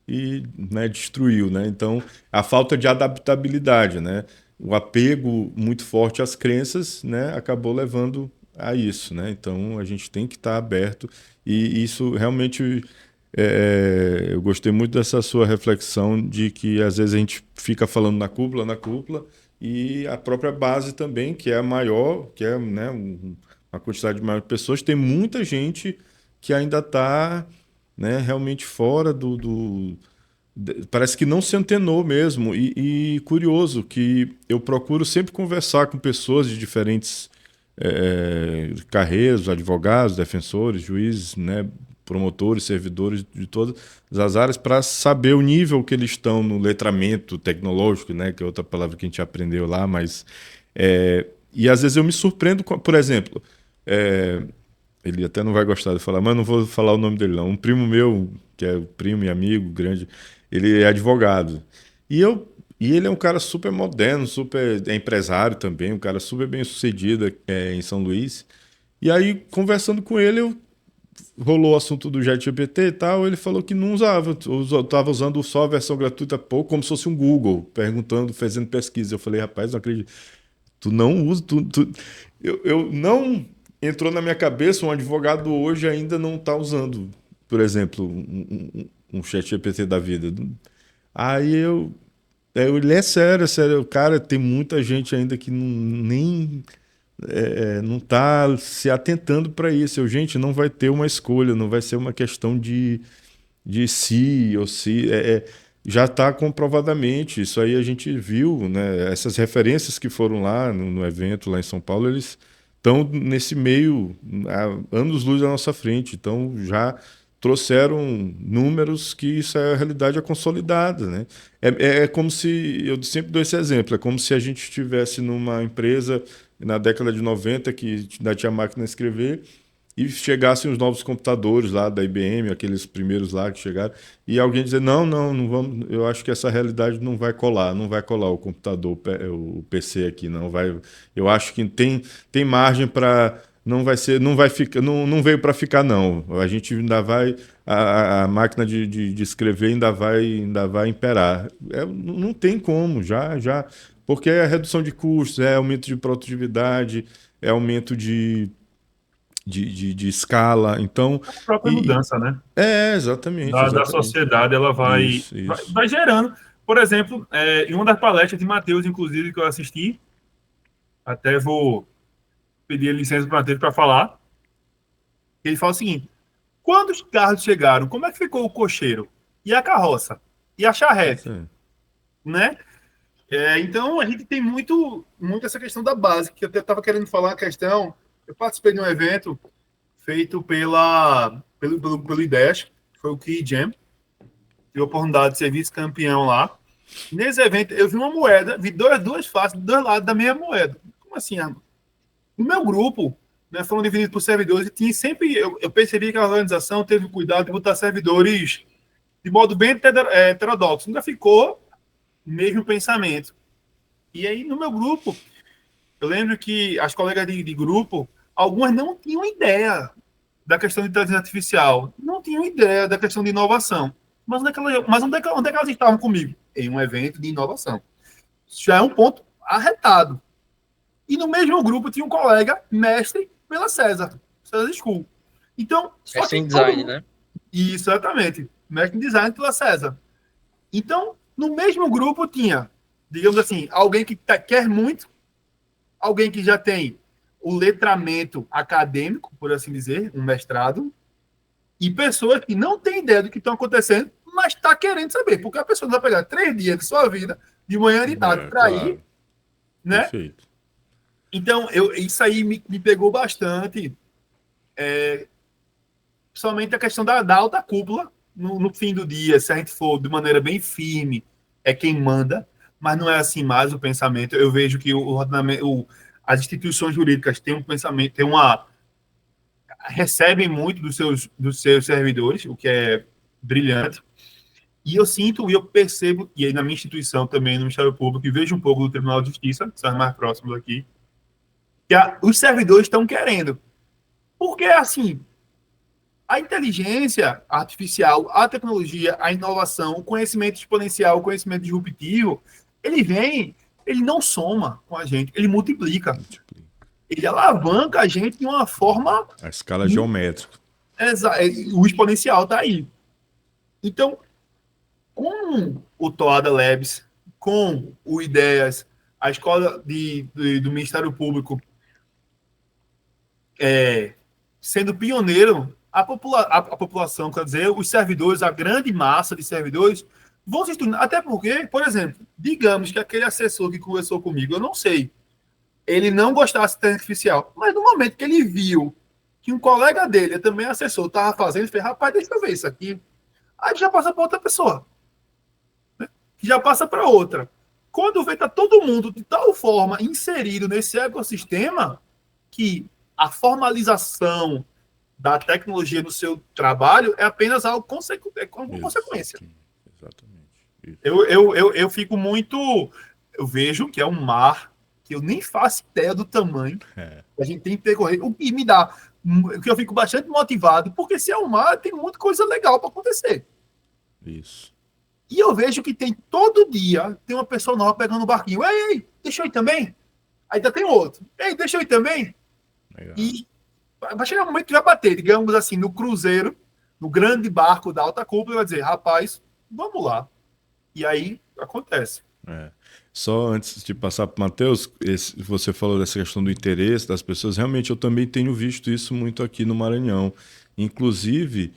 e, né, destruiu, né? Então, a falta de adaptabilidade, né? O apego muito forte às crenças, né, acabou levando a isso, né? Então, a gente tem que estar aberto e isso realmente eu gostei muito dessa sua reflexão de que às vezes a gente fica falando na cúpula e a própria base também, que é a maior, que é, né, uma quantidade maior de pessoas, tem muita gente que ainda está, né, realmente fora parece que não se antenou mesmo. E curioso que eu procuro sempre conversar com pessoas de diferentes carreiras, advogados, defensores, juízes, né, promotores, servidores de todas as áreas, para saber o nível que eles estão no letramento tecnológico, né, que é outra palavra que a gente aprendeu lá, mas e às vezes eu me surpreendo, por exemplo, ele até não vai gostar de falar, mas não vou falar o nome dele não. Um primo meu, que é primo e amigo grande, ele é advogado. E eu e ele é um cara super moderno, super empresário também, um cara super bem sucedido em São Luís. E aí, conversando com ele, rolou o assunto do ChatGPT e tal, ele falou que não usava, estava usando só a versão gratuita pouco, como se fosse um Google, perguntando, fazendo pesquisa. Eu falei, rapaz, não acredito. Tu não usa. Eu não entrou na minha cabeça, um advogado hoje ainda não está usando, por exemplo, um chat GPT da vida. Aí ele é sério, é sério. Cara, tem muita gente ainda que nem não está se atentando para isso. Gente, não vai ter uma escolha, não vai ser uma questão de se ou se. Já está comprovadamente. Isso aí a gente viu, né? Essas referências que foram lá no evento lá em São Paulo, eles estão nesse meio, há anos-luz à nossa frente. Então já trouxeram números que isso é a realidade é consolidada, né? É como se, eu sempre dou esse exemplo, é como se a gente estivesse numa empresa na década de 90 que ainda tinha máquina de escrever e chegassem os novos computadores lá da IBM, aqueles primeiros lá que chegaram, e alguém dizer, não vamos, eu acho que essa realidade não vai colar o computador, o PC aqui, não vai, eu acho que tem margem para não vai ser, não vai ficar, não veio para ficar não. A gente ainda vai, a máquina de escrever ainda vai imperar. Não tem como, porque é redução de custos, é aumento de produtividade, é aumento de escala. Então, A própria mudança, né? exatamente, Da exatamente. sociedade, ela Isso. vai gerando. Por exemplo, em uma das palestras de Matheus, inclusive, que eu assisti, até vou pedir licença para o Matheus para falar, ele fala o seguinte: quando os carros chegaram, como é que ficou o cocheiro? E a carroça? E a charrete? Isso. Né? Então, a gente tem muito essa questão da base, que eu até estava querendo falar a questão. Eu participei de um evento feito pelo IDESC, foi o Key Jam, tive a oportunidade de ser vice-campeão lá. Nesse evento, eu vi uma moeda, vi duas faces, dois lados da mesma moeda. Como assim, Armando? No meu grupo, né, foram divididos por servidores, e tinha sempre, eu percebi que a organização teve cuidado de botar servidores de modo bem heterodoxo. Ainda ficou o mesmo pensamento. E aí, no meu grupo, eu lembro que as colegas de grupo, algumas não tinham ideia da questão de inteligência artificial, não tinham ideia da questão de inovação. Mas onde é que elas estavam comigo? Em um evento de inovação. Isso já é um ponto arretado. E no mesmo grupo tinha um colega mestre pela César School. Então, só Sem que design, né? Isso, exatamente. Mestre em design pela César. Então, no mesmo grupo tinha, digamos assim, alguém que quer muito, alguém que já tem o letramento acadêmico, por assim dizer, um mestrado, e pessoas que não têm ideia do que estão acontecendo, mas está querendo saber, porque a pessoa vai pegar 3 dias de sua vida, de manhã e de tarde, para Claro. ir, né? Perfeito. Então, isso aí me pegou bastante, somente a questão da alta cúpula, no fim do dia, se a gente for de maneira bem firme, é quem manda, mas não é assim mais o pensamento. Eu vejo que as instituições jurídicas têm um pensamento, recebem muito dos seus servidores, o que é brilhante. E eu sinto e eu percebo, e aí na minha instituição também, no Ministério Público, e vejo um pouco do Tribunal de Justiça, que são mais próximos aqui, que os servidores estão querendo. Porque, assim, a inteligência artificial, a tecnologia, a inovação, o conhecimento exponencial, o conhecimento disruptivo, ele não soma com a gente, ele multiplica. Ele alavanca a gente de uma forma... A escala geométrica. O exponencial está aí. Então, com o Toada Labs, com o Ideias, a escola do Ministério Público sendo pioneiro, a população, quer dizer, os servidores, a grande massa de servidores, vão se estudar. Até porque, por exemplo, digamos que aquele assessor que conversou comigo, eu não sei, ele não gostasse de inteligência artificial, mas no momento que ele viu que um colega dele, também assessor, estava fazendo, ele fez, rapaz, deixa eu ver isso aqui. Aí já passa para outra pessoa. Né? Já passa para outra. Quando vê, está todo mundo de tal forma inserido nesse ecossistema que a formalização da tecnologia no seu trabalho é apenas algo como consequência. Exatamente. Eu fico muito... Eu vejo que é um mar que eu nem faço ideia do tamanho. A gente tem que percorrer. O que me dá... que eu fico bastante motivado, porque se é um mar, tem muita coisa legal para acontecer. Isso. E eu vejo que tem todo dia, tem uma pessoa nova pegando o barquinho. Ei, deixa eu ir também. Aí ainda tem outro. Ei, deixa eu ir também. Legal. E vai chegar um momento que vai bater, digamos assim, no cruzeiro, no grande barco da alta cúpula, e vai dizer, rapaz, vamos lá. E aí acontece. Só antes de passar para o Matheus, você falou dessa questão do interesse das pessoas. Realmente, eu também tenho visto isso muito aqui no Maranhão. Inclusive,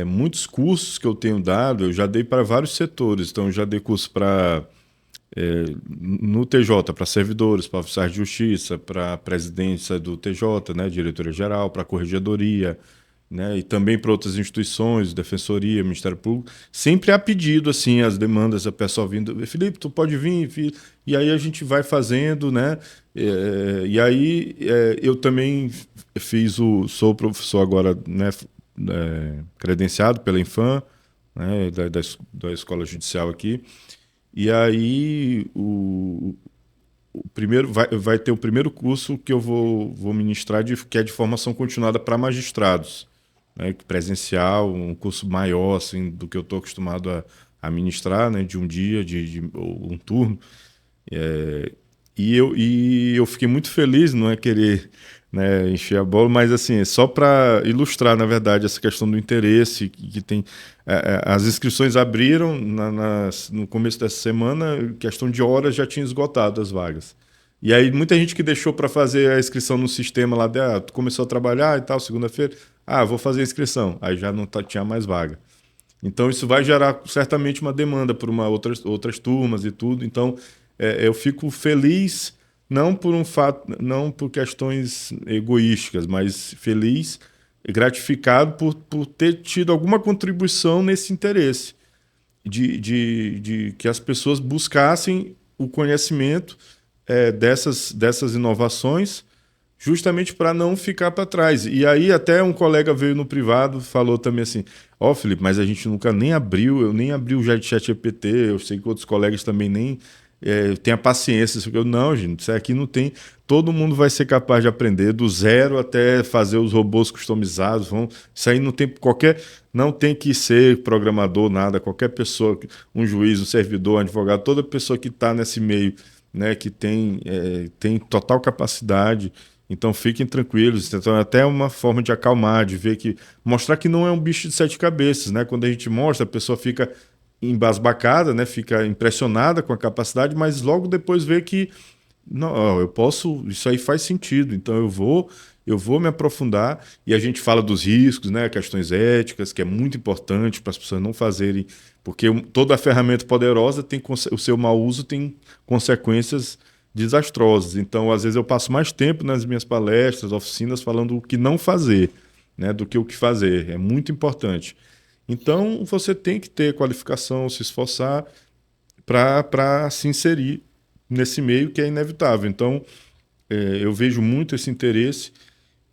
muitos cursos que eu tenho dado, eu já dei para vários setores. Então, eu já dei curso para... no TJ, para servidores, para oficiais de justiça, para a presidência do TJ, né, diretoria geral, para a corregedoria, né, e também para outras instituições, Defensoria, Ministério Público, sempre há pedido, assim, as demandas, a pessoa vindo, Felipe, tu pode vir, filho? E aí a gente vai fazendo, né, e aí eu também sou professor agora, né, credenciado pela Infam, né, da Escola Judicial aqui, e aí o primeiro vai ter o primeiro curso que eu vou ministrar, que é de formação continuada para magistrados, né, presencial, um curso maior assim, do que eu estou acostumado a ministrar, né, de um dia, ou um turno. E eu fiquei muito feliz, não é querer, né, encher a bola, mas assim, só para ilustrar, na verdade, essa questão do interesse que tem. As inscrições abriram no começo dessa semana, questão de horas já tinha esgotado as vagas. E aí muita gente que deixou para fazer a inscrição no sistema lá, começou a trabalhar e tal, segunda-feira, vou fazer a inscrição, aí já não tinha mais vaga. Então isso vai gerar certamente uma demanda por outras turmas e tudo. Então eu fico feliz não por um fato, não por questões egoísticas, mas feliz e gratificado por ter tido alguma contribuição nesse interesse de que as pessoas buscassem o conhecimento dessas inovações, justamente para não ficar para trás. E aí até um colega veio no privado, falou também assim, Felipe, mas a gente nunca eu nem abri o ChatGPT, eu sei que outros colegas também nem têm a paciência. Eu, não, gente, isso aqui não tem... Todo mundo vai ser capaz de aprender do zero até fazer os robôs customizados. Isso aí não tem que ser programador, nada. Qualquer pessoa, um juiz, um servidor, um advogado, toda pessoa que está nesse meio, né, que tem total capacidade. Então fiquem tranquilos. Então, é até uma forma de acalmar, de ver mostrar que não é um bicho de sete cabeças, né? Quando a gente mostra, a pessoa fica embasbacada, né? Fica impressionada com a capacidade, mas logo depois vê que não, eu posso, isso aí faz sentido. Então eu vou me aprofundar, e a gente fala dos riscos, né? Questões éticas, que é muito importante para as pessoas não fazerem, porque toda ferramenta poderosa o seu mau uso tem consequências desastrosas. Então, às vezes eu passo mais tempo nas minhas palestras, oficinas, falando o que não fazer, né, do que o que fazer. É muito importante. Então, você tem que ter qualificação, se esforçar para se inserir nesse meio que é inevitável. Então, eu vejo muito esse interesse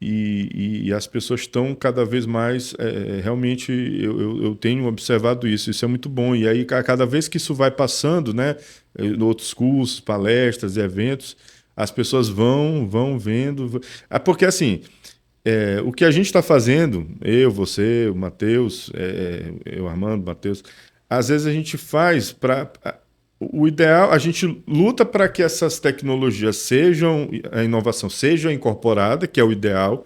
e as pessoas estão cada vez mais... realmente, eu tenho observado isso. Isso é muito bom. E aí, cada vez que isso vai passando, né, em outros cursos, palestras, eventos, as pessoas vão vendo... Porque, assim... o que a gente está fazendo, eu, você, o Matheus, eu, Armando, Matheus, às vezes a gente faz para... O ideal, a gente luta para que essas tecnologias a inovação seja incorporada, que é o ideal,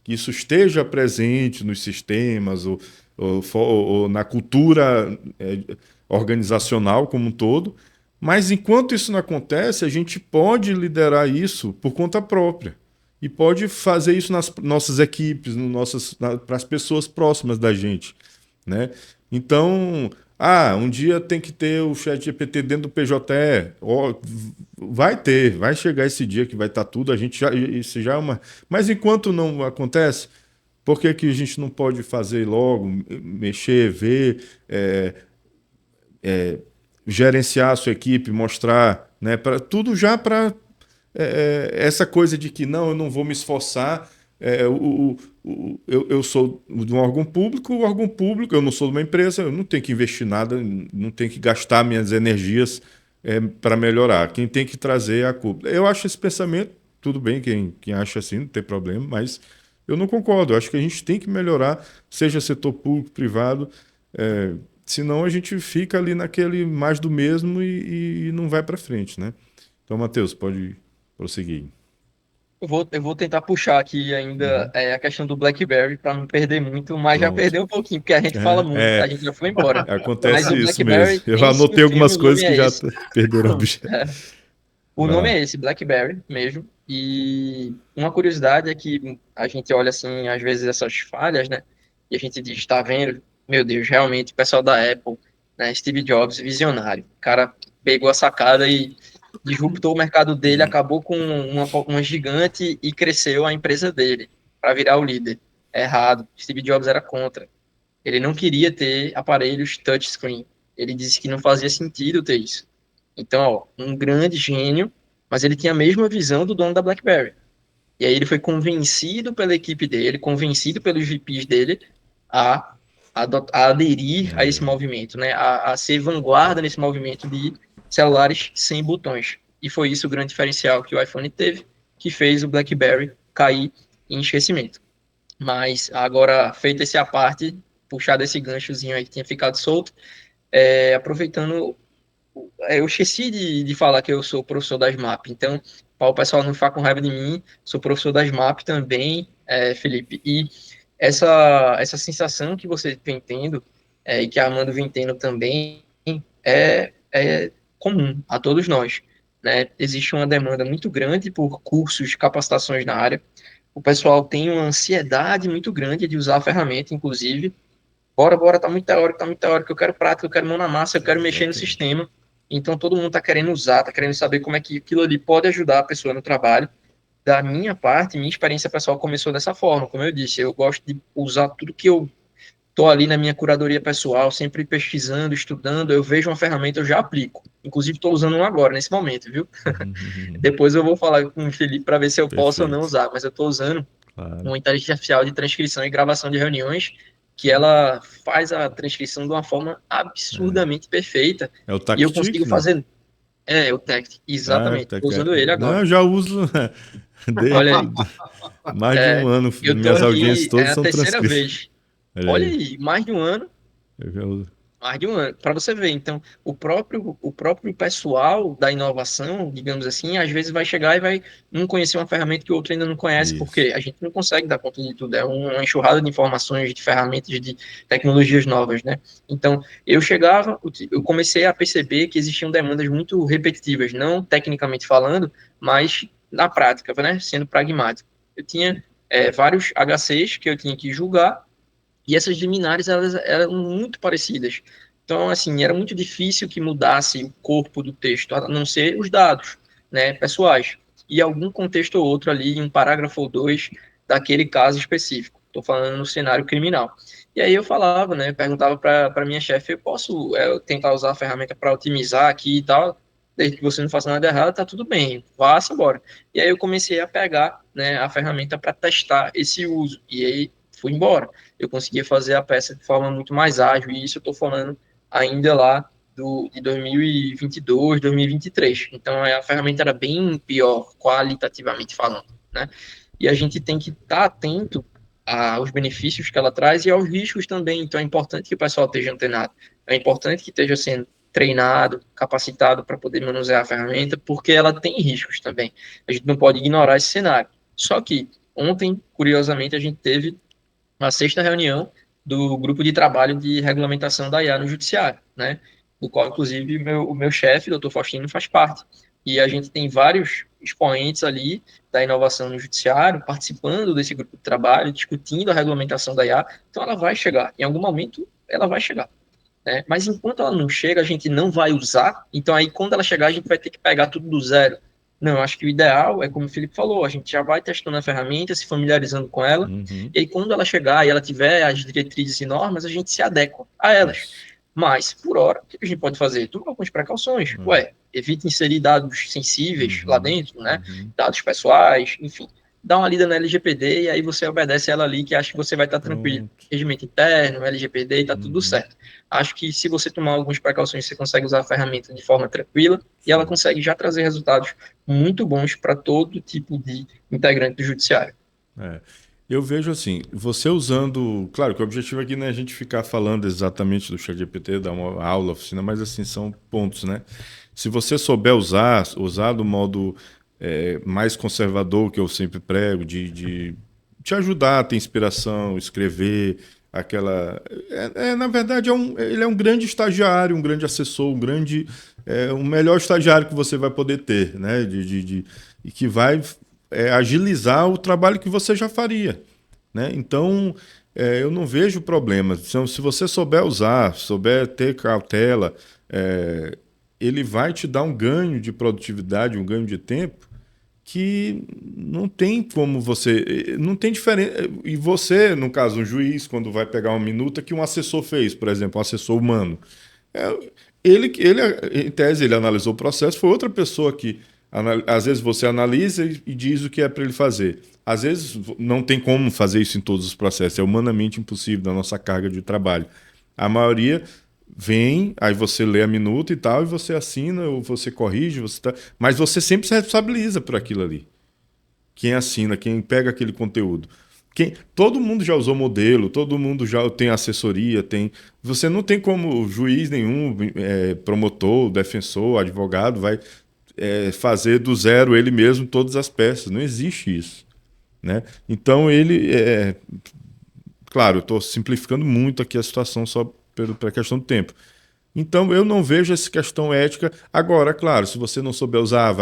que isso esteja presente nos sistemas ou na cultura organizacional como um todo, mas enquanto isso não acontece, a gente pode liderar isso por conta própria. E pode fazer isso nas nossas equipes, para as pessoas próximas da gente, né? Então, um dia tem que ter o ChatGPT dentro do PJE. Vai chegar esse dia que vai estar tudo, isso já é uma... Mas enquanto não acontece, por que a gente não pode fazer logo, mexer, ver, gerenciar a sua equipe, mostrar, né? Tudo já para... essa coisa de que eu não vou me esforçar. Eu sou de um órgão público, eu não sou de uma empresa, eu não tenho que investir nada, não tenho que gastar minhas energias para melhorar. Quem tem que trazer é a culpa. Eu acho esse pensamento, tudo bem, quem acha assim, não tem problema, mas eu não concordo. Eu acho que a gente tem que melhorar, seja setor público, privado, senão a gente fica ali naquele mais do mesmo e não vai para frente, né? Então, Matheus, pode prosseguir. Eu vou tentar puxar aqui ainda a questão do BlackBerry para não perder muito, mas já Pronto. perdeu um pouquinho, porque a gente fala muito, a gente já foi embora. Acontece Mas o isso BlackBerry mesmo. Eu tem sim anotei um filme, algumas o coisas nome que é já esse. perderam a objeto. O Vai nome lá. é esse, BlackBerry mesmo. E uma curiosidade é que a gente olha assim, às vezes, essas falhas, né? E a gente diz, tá vendo? Meu Deus, realmente, o pessoal da Apple, né? Steve Jobs, visionário. O cara pegou a sacada e disruptou o mercado dele, acabou com uma gigante e cresceu a empresa dele para virar o líder. errado. Steve Jobs era contra. Ele não queria ter aparelhos touchscreen. Ele disse que não fazia sentido ter isso. Então, ó, um grande gênio, mas ele tinha a mesma visão do dono da BlackBerry. E aí ele foi convencido pela equipe dele, convencido pelos VPs dele a, a aderir a esse movimento, né? A ser vanguarda nesse movimento de celulares sem botões. E foi isso o grande diferencial que o iPhone teve, que fez o BlackBerry cair em esquecimento. Mas agora, feito esse à parte, puxado esse ganchozinho aí que tinha ficado solto, aproveitando, eu esqueci de falar que eu sou professor da SMAP, então, para o pessoal não ficar com raiva de mim, sou professor da SMAP também, Felipe, e essa sensação que você vem tendo, e que a Amanda vem tendo também, é comum a todos nós, né? Existe uma demanda muito grande por cursos, capacitações na área, o pessoal tem uma ansiedade muito grande de usar a ferramenta, inclusive, bora, tá muito teórico, eu quero prática, eu quero mão na massa, eu quero mexer no sistema. Então todo mundo está querendo usar, está querendo saber como é que aquilo ali pode ajudar a pessoa no trabalho. Da minha parte, minha experiência pessoal começou dessa forma, como eu disse, eu gosto de usar tudo que eu tô ali na minha curadoria pessoal, sempre pesquisando, estudando, eu vejo uma ferramenta, eu já aplico. Inclusive estou usando uma agora, nesse momento, viu? Depois eu vou falar com o Felipe para ver se eu posso ou não Perfeito. usar, mas eu estou usando Claro. uma inteligência artificial de transcrição e gravação de reuniões, que ela faz a transcrição de uma forma absurdamente perfeita. É o E eu consigo Tactic, não? fazer. O Tect, exatamente. Estou usando ele Não, agora. eu já uso Olha aí. mais de um ano. Eu tô Minhas audiências aqui, é todas a são terceira transcritas. vez. Olha Olha aí. aí, mais de um ano. Eu já uso. Mais de um ano, para você ver. Então, o próprio pessoal da inovação, digamos assim, às vezes vai chegar e vai um conhecer uma ferramenta que o outro ainda não conhece, Isso. porque a gente não consegue dar conta de tudo. É uma enxurrada de informações, de ferramentas, de tecnologias novas, né? Então, eu comecei a perceber que existiam demandas muito repetitivas, não tecnicamente falando, mas na prática, né? Sendo pragmático. Eu tinha vários HCs que eu tinha que julgar e essas liminares, elas eram muito parecidas. Então, assim, era muito difícil que mudasse o corpo do texto, a não ser os dados, né, pessoais. E algum contexto ou outro ali, um parágrafo ou dois daquele caso específico. Estou falando no cenário criminal. E aí eu falava, né, perguntava para minha chefe, eu posso tentar usar a ferramenta para otimizar aqui e tal, desde que você não faça nada errado, tá tudo bem, vá-se embora. E aí eu comecei a pegar, né, a ferramenta para testar esse uso. E aí fui embora, eu conseguia fazer a peça de forma muito mais ágil, e isso eu estou falando ainda lá de 2022, 2023. Então, a ferramenta era bem pior, qualitativamente falando, né? E a gente tem que estar atento aos benefícios que ela traz e aos riscos também. Então, é importante que o pessoal esteja antenado. É importante que esteja sendo treinado, capacitado para poder manusear a ferramenta, porque ela tem riscos também. A gente não pode ignorar esse cenário. Só que ontem, curiosamente, a gente teve a sexta reunião do grupo de trabalho de regulamentação da IA no Judiciário, né? Do qual, inclusive, o meu chefe, doutor Faustino, faz parte. E a gente tem vários expoentes ali da inovação no Judiciário participando desse grupo de trabalho, discutindo a regulamentação da IA. Então, ela vai chegar. Em algum momento, ela vai chegar. Né? Mas enquanto ela não chega, a gente não vai usar. Então, aí, quando ela chegar, a gente vai ter que pegar tudo do zero. Não, eu acho que o ideal é como o Felipe falou, a gente já vai testando a ferramenta, se familiarizando com ela, Uhum. e aí quando ela chegar e ela tiver as diretrizes e normas, a gente se adequa a elas. Isso. Mas, por hora, o que a gente pode fazer? Tomar algumas precauções. Evite inserir dados sensíveis lá Uhum. dentro, né? Uhum. Dados pessoais, enfim. Dá uma lida na LGPD e aí você obedece ela ali, que acha que você vai estar tranquilo. Pronto. Regimento interno, LGPD, e tá tudo Uhum. certo. Acho que se você tomar algumas precauções, você consegue usar a ferramenta de forma tranquila e ela Sim. consegue já trazer resultados muito bons para todo tipo de integrante do judiciário. Eu vejo assim, você usando. Claro que o objetivo aqui não é a gente ficar falando exatamente do ChatGPT, dar uma aula, oficina, mas assim, são pontos, né? Se você souber usar do modo mais conservador que eu sempre prego, de te ajudar a ter inspiração, escrever, aquela. Na verdade, ele é um grande estagiário, um grande assessor, um melhor estagiário que você vai poder ter, né? E que vai agilizar o trabalho que você já faria, né? Então, eu não vejo problema. Se você souber usar, souber ter cautela, ele vai te dar um ganho de produtividade, um ganho de tempo, que não tem como você. Não tem diferença. E você, no caso, um juiz, quando vai pegar uma minuta que um assessor fez, por exemplo, um assessor humano. Ele, em tese, ele analisou o processo, foi outra pessoa que. Às vezes você analisa e diz o que é para ele fazer. Às vezes não tem como fazer isso em todos os processos, é humanamente impossível na nossa carga de trabalho. A maioria vem, aí você lê a minuta e tal, e você assina, ou você corrige, mas você sempre se responsabiliza por aquilo ali. Quem assina, quem pega aquele conteúdo. Todo mundo já usou modelo, todo mundo já tem assessoria, você não tem como juiz nenhum, promotor, defensor, advogado, vai fazer do zero ele mesmo todas as peças. Não existe isso, né? Então claro, eu estou simplificando muito aqui a situação só pela questão do tempo. Então eu não vejo essa questão ética. Agora, claro, se você não souber usar,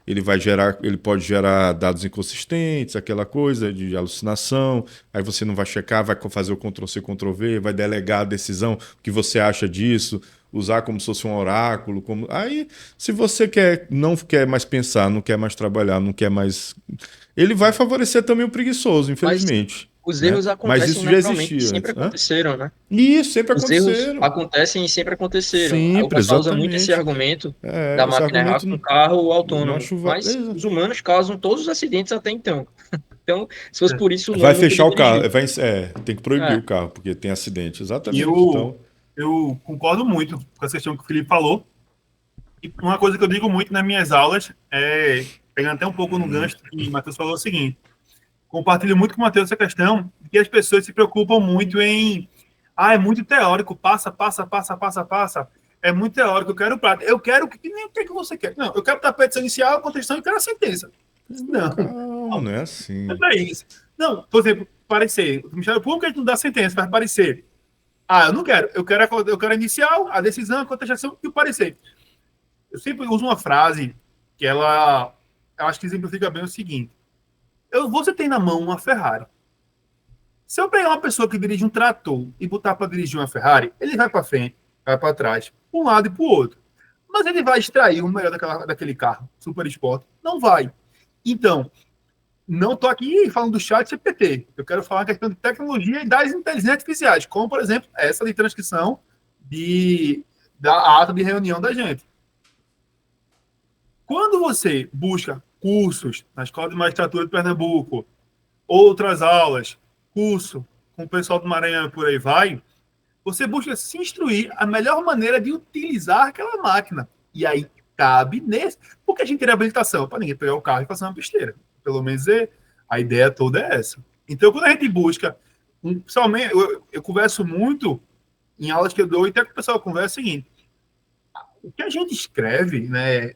ele pode gerar dados inconsistentes, aquela coisa de alucinação, aí você não vai checar, vai fazer o Ctrl+C, Ctrl+V, vai delegar a decisão, o que você acha disso, usar como se fosse um oráculo. Aí, se você não quer mais pensar, não quer mais trabalhar, não quer mais. Ele vai favorecer também o preguiçoso, infelizmente. Os erros Mas acontecem isso já naturalmente, existia sempre antes. aconteceram, né? Isso, sempre Os erros aconteceram. acontecem e sempre aconteceram. O Sempre, pessoal usa muito esse exatamente. argumento da Esse máquina errar argumento com carro não autônomo, acho. mas os humanos causam todos os acidentes até então. Então, se fosse por isso, o Vai humano não fechar podia o carro, dirigir. tem que proibir É. o carro, porque tem acidente. E Exatamente. Então, eu concordo muito com essa questão que o Felipe falou. E uma coisa que eu digo muito nas minhas aulas pegando até um pouco no gancho que o Matheus falou, é o seguinte: compartilho muito com o Matheus essa questão de que as pessoas se preocupam muito em é muito teórico, passa. É muito teórico, eu quero prática. Eu quero o que você quer. Não, eu quero a petição inicial, a contestação e quero a sentença. não é assim. Não é isso. Não, por exemplo, parecer. O Ministério Público a gente não dá sentença, faz parecer. Eu não quero. Eu quero a inicial, a decisão, a contestação e o parecer. Eu sempre uso uma frase que eu acho que exemplifica bem o seguinte: você tem na mão uma Ferrari. Se eu pegar uma pessoa que dirige um trator e botar para dirigir uma Ferrari, ele vai para frente, vai para trás, para um lado e para o outro. Mas ele vai extrair o melhor daquele carro, Super Sport? Não vai. Então, não estou aqui falando do chat GPT. Eu quero falar a questão de tecnologia e das inteligências artificiais, como, por exemplo, essa de transcrição da ata de reunião da gente. Quando você busca cursos na Escola de Magistratura de Pernambuco, outras aulas, curso com o pessoal do Maranhão e por aí vai, você busca se instruir a melhor maneira de utilizar aquela máquina. E aí cabe nesse... Porque a gente tem habilitação para ninguém pegar o carro e fazer uma besteira. Pelo menos a ideia toda é essa. Então, quando a gente busca... Pessoalmente, eu converso muito em aulas que eu dou, e até que o pessoal conversa é o seguinte: o que a gente escreve, né,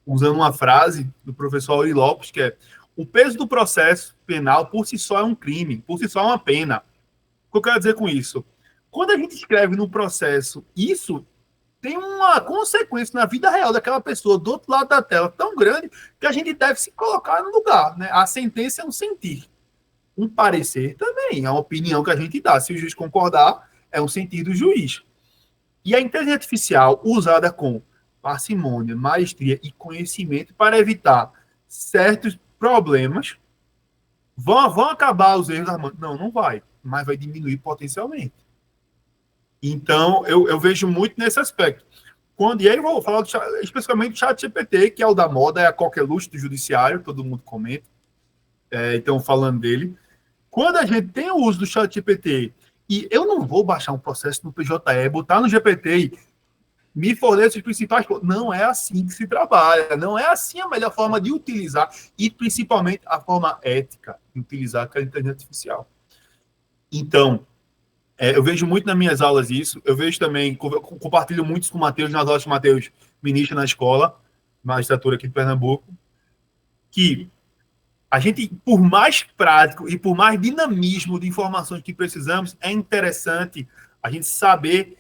usando uma frase do professor Auri Lopes, que é: o peso do processo penal por si só é um crime, por si só é uma pena. O que eu quero dizer com isso? Quando a gente escreve no processo, isso tem uma consequência na vida real daquela pessoa do outro lado da tela tão grande que a gente deve se colocar no lugar, né? A sentença é um sentir. Um parecer também é uma opinião que a gente dá. Se o juiz concordar, é um sentir do juiz. E a inteligência artificial usada com parcimônia, maestria e conhecimento para evitar certos problemas vão acabar os erros da mão. Não vai, mas vai diminuir potencialmente. Então, eu vejo muito nesse aspecto. E aí eu vou falar especificamente do chat GPT, que é o da moda, é a qualquer luxo do judiciário, todo mundo comenta. Então, falando dele. Quando a gente tem o uso do chat GPT, e eu não vou baixar um processo no PJE, botar no GPT e me fornecer os principais... Não é assim que se trabalha. Não é assim a melhor forma de utilizar, e principalmente a forma ética de utilizar aquela inteligência artificial. Então, eu vejo muito nas minhas aulas isso. Eu vejo também, compartilho muito isso com o Matheus, nas aulas que o Matheus ministra na escola, magistratura aqui de Pernambuco, que a gente, por mais prático e por mais dinamismo de informações que precisamos, é interessante a gente saber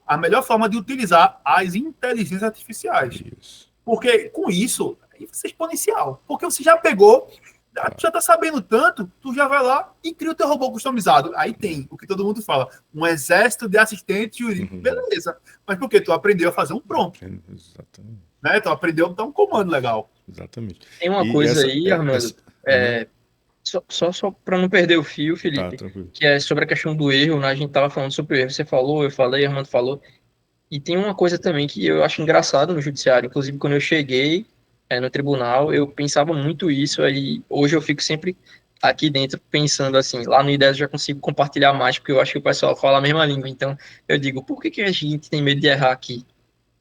a melhor forma de utilizar as inteligências artificiais. Isso. Porque com isso, vai ser exponencial. Porque você já pegou, tu já está sabendo tanto, tu já vai lá e cria o teu robô customizado. Aí tem o que todo mundo fala, um exército de assistentes jurídicos. Beleza. Mas por quê? Tu aprendeu a fazer um prompt. Exatamente. Né? Tu aprendeu a dar um comando legal. Exatamente. Tem uma E coisa essa, aí, Armando, aham, só para não perder o fio, tá, Felipe, tranquilo. que é sobre a questão do erro, né? A gente tava falando sobre o erro, você falou, eu falei, Armando falou, e tem uma coisa também que eu acho engraçado no judiciário, inclusive quando eu cheguei no tribunal, eu pensava muito isso, aí hoje eu fico sempre aqui dentro pensando assim, lá no IDES eu já consigo compartilhar mais, porque eu acho que o pessoal fala a mesma língua, então eu digo, por que que a gente tem medo de errar aqui?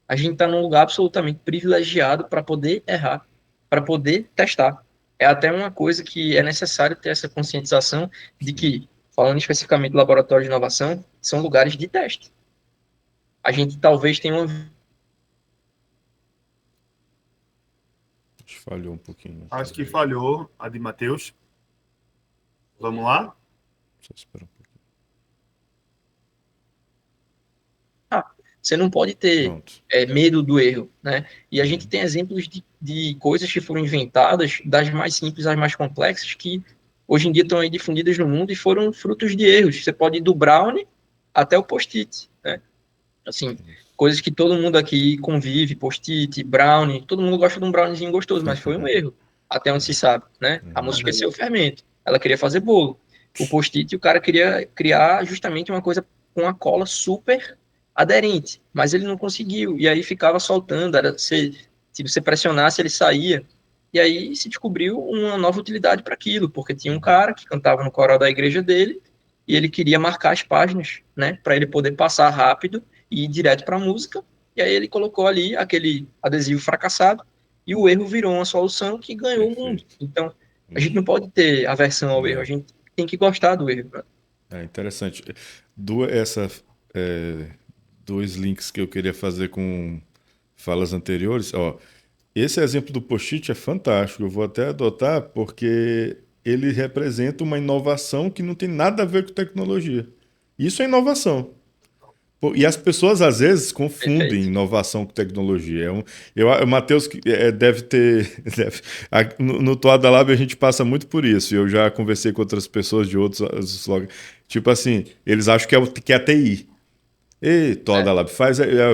A gente está num lugar absolutamente privilegiado para poder errar, para poder testar. É até uma coisa que é necessário ter essa conscientização de que, falando especificamente do laboratório de inovação, são lugares de teste. A gente talvez tenha uma. Acho que falhou um pouquinho. Acho que falhou a de Matheus. Vamos lá? Só esperar um pouquinho. Você não pode ter Pronto. medo do erro, né? E a gente tem exemplos de coisas que foram inventadas, das mais simples às mais complexas, que hoje em dia estão aí difundidas no mundo e foram frutos de erros. Você pode ir do brownie até o post-it, né? Assim, coisas que todo mundo aqui convive, post-it, brownie, todo mundo gosta de um browniezinho gostoso, mas foi um erro, até onde se sabe, né? A moça esqueceu o fermento, ela queria fazer bolo. O post-it, o cara queria criar justamente uma coisa com a cola super aderente, mas ele não conseguiu, e aí ficava soltando, se você pressionasse, ele saía, e aí se descobriu uma nova utilidade para aquilo, porque tinha um cara que cantava no coral da igreja dele, e ele queria marcar as páginas, né, para ele poder passar rápido e ir direto para a música. E aí ele colocou ali aquele adesivo fracassado e o erro virou uma solução que ganhou o mundo. Perfeito. Então, a gente não pode ter aversão ao erro, a gente tem que gostar do erro. Né? É interessante. Essa, é, dois links que eu queria fazer com falas anteriores. Ó, esse exemplo do post-it é fantástico. Eu vou até adotar porque ele representa uma inovação que não tem nada a ver com tecnologia. Isso é inovação. E as pessoas às vezes confundem Perfeito. inovação com tecnologia. O Matheus deve ter. No Toada Lab a gente passa muito por isso. Eu já conversei com outras pessoas de outros logs. Tipo assim, eles acham que é TI. Ei, Toada Lab,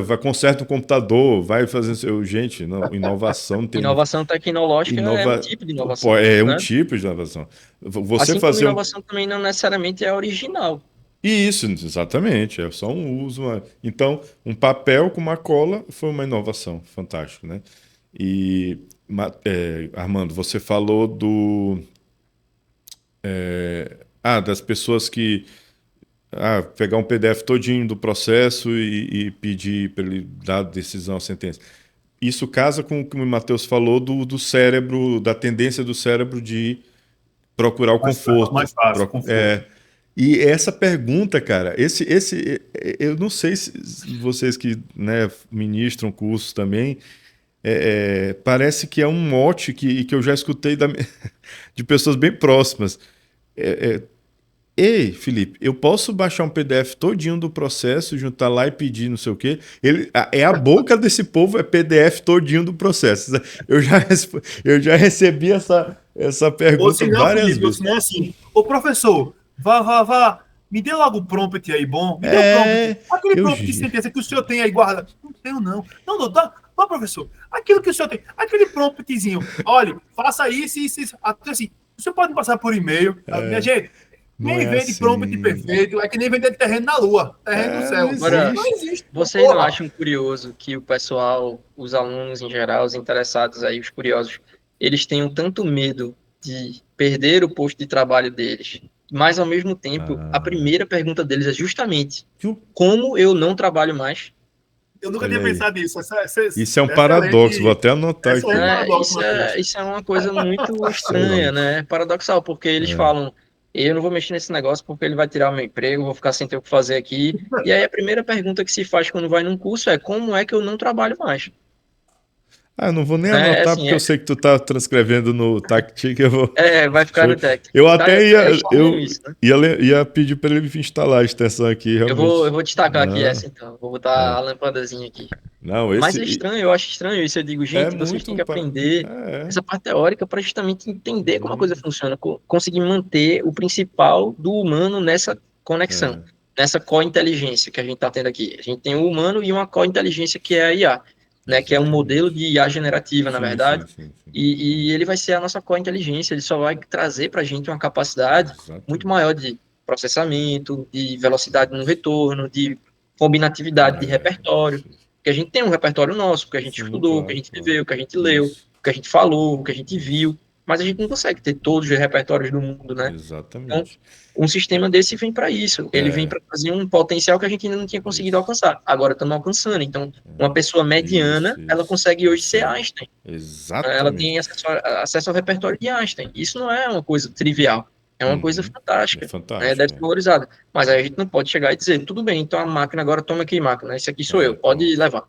vai conserta o computador, vai fazer seu. Gente, não, inovação não tem. Inovação tecnológica é um Inova... tipo de Pô, inovação, é um né? tipo de inovação. Você Assim como fazer inovação também não necessariamente é original. Isso, exatamente, é só um uso. Então, um papel com uma cola foi uma inovação, fantástico, né? E, Armando, você falou das pessoas que pegar um PDF todinho do processo e pedir para ele dar decisão, a sentença. Isso casa com o que o Matheus falou do cérebro, da tendência do cérebro de procurar o conforto. Mais fácil, conforto. E essa pergunta, cara, eu não sei se vocês que, né, ministram cursos também, parece que é um mote que eu já escutei de pessoas bem próximas. Ei, Felipe, eu posso baixar um PDF todinho do processo, juntar lá e pedir não sei o quê? A boca desse povo é PDF todinho do processo. Eu já recebi essa pergunta Ou se não, várias Felipe, ou vezes. se não é assim, ô professor, vá, me dê logo o prompt aí bom, me dê o prompt, aquele prompt de sentença que o senhor tem aí, guarda. Não tenho não. Não, doutor, ó, professor, aquilo que o senhor tem, aquele promptzinho, olha, faça isso, até assim, o senhor pode me passar por e-mail, minha gente, Não nem é vende assim. prompt perfeito, é que nem vender terreno na lua, terreno no céu. Não Agora, Não existe. existe. vocês não Porra. acham curioso que o pessoal, os alunos em geral, os interessados aí, os curiosos, eles tenham tanto medo de perder o posto de trabalho deles, mas ao mesmo tempo, a primeira pergunta deles é justamente como eu não trabalho mais? Eu nunca Olha tinha aí. pensado nisso. Isso é um paradoxo, vou até anotar aqui. Paradoxo, Isso Matheus. isso é uma coisa muito Sei lá. estranha, né? Paradoxal, porque eles falam, eu não vou mexer nesse negócio porque ele vai tirar o meu emprego, vou ficar sem ter o que fazer aqui. E aí a primeira pergunta que se faz quando vai num curso é como é que eu não trabalho mais? Eu não vou nem Né? anotar Assim, porque eu sei que tu tá transcrevendo no Tactic, eu vou. vai ficar no técnico. Eu Tá, até é estranho isso, né? ia pedir para ele instalar a extensão aqui, Eu realmente. vou destacar aqui Não, essa então, vou botar a lâmpadazinha aqui. não, Mas é esse estranho, eu acho estranho isso. Eu digo, é gente, vocês têm muito. que aprender É. essa parte teórica para justamente entender como a coisa funciona, conseguir manter o principal do humano nessa conexão, nessa co-inteligência que a gente está tendo aqui. A gente tem o humano e uma co-inteligência que é a IA. né, que é um modelo de IA generativa, na Sim, verdade, sim. e ele vai ser a nossa core inteligência, ele só vai trazer para a gente uma capacidade muito maior de processamento, de velocidade no retorno, de combinatividade de repertório, porque a gente tem um repertório nosso, o que a gente Sim, estudou, o que a claro, gente viveu, o que a gente leu, Isso, o que a gente falou, o que a gente isso. viu, mas a gente não consegue ter todos os repertórios do mundo, né? Então, Exatamente. um sistema desse vem para isso. Ele vem para trazer um potencial que a gente ainda não tinha conseguido Isso. alcançar. Agora estamos alcançando. Então, uma pessoa mediana, ela Isso. consegue hoje ser Consegue. Einstein. Ela Exatamente. tem acesso ao repertório de Einstein. Isso não é uma coisa trivial. É uma coisa É fantástica. Né? fantástico. Deve ser valorizada. Mas aí a gente não pode chegar e dizer, tudo bem, então a máquina agora toma aqui, máquina. Esse aqui sou eu, pode Pronto. levar.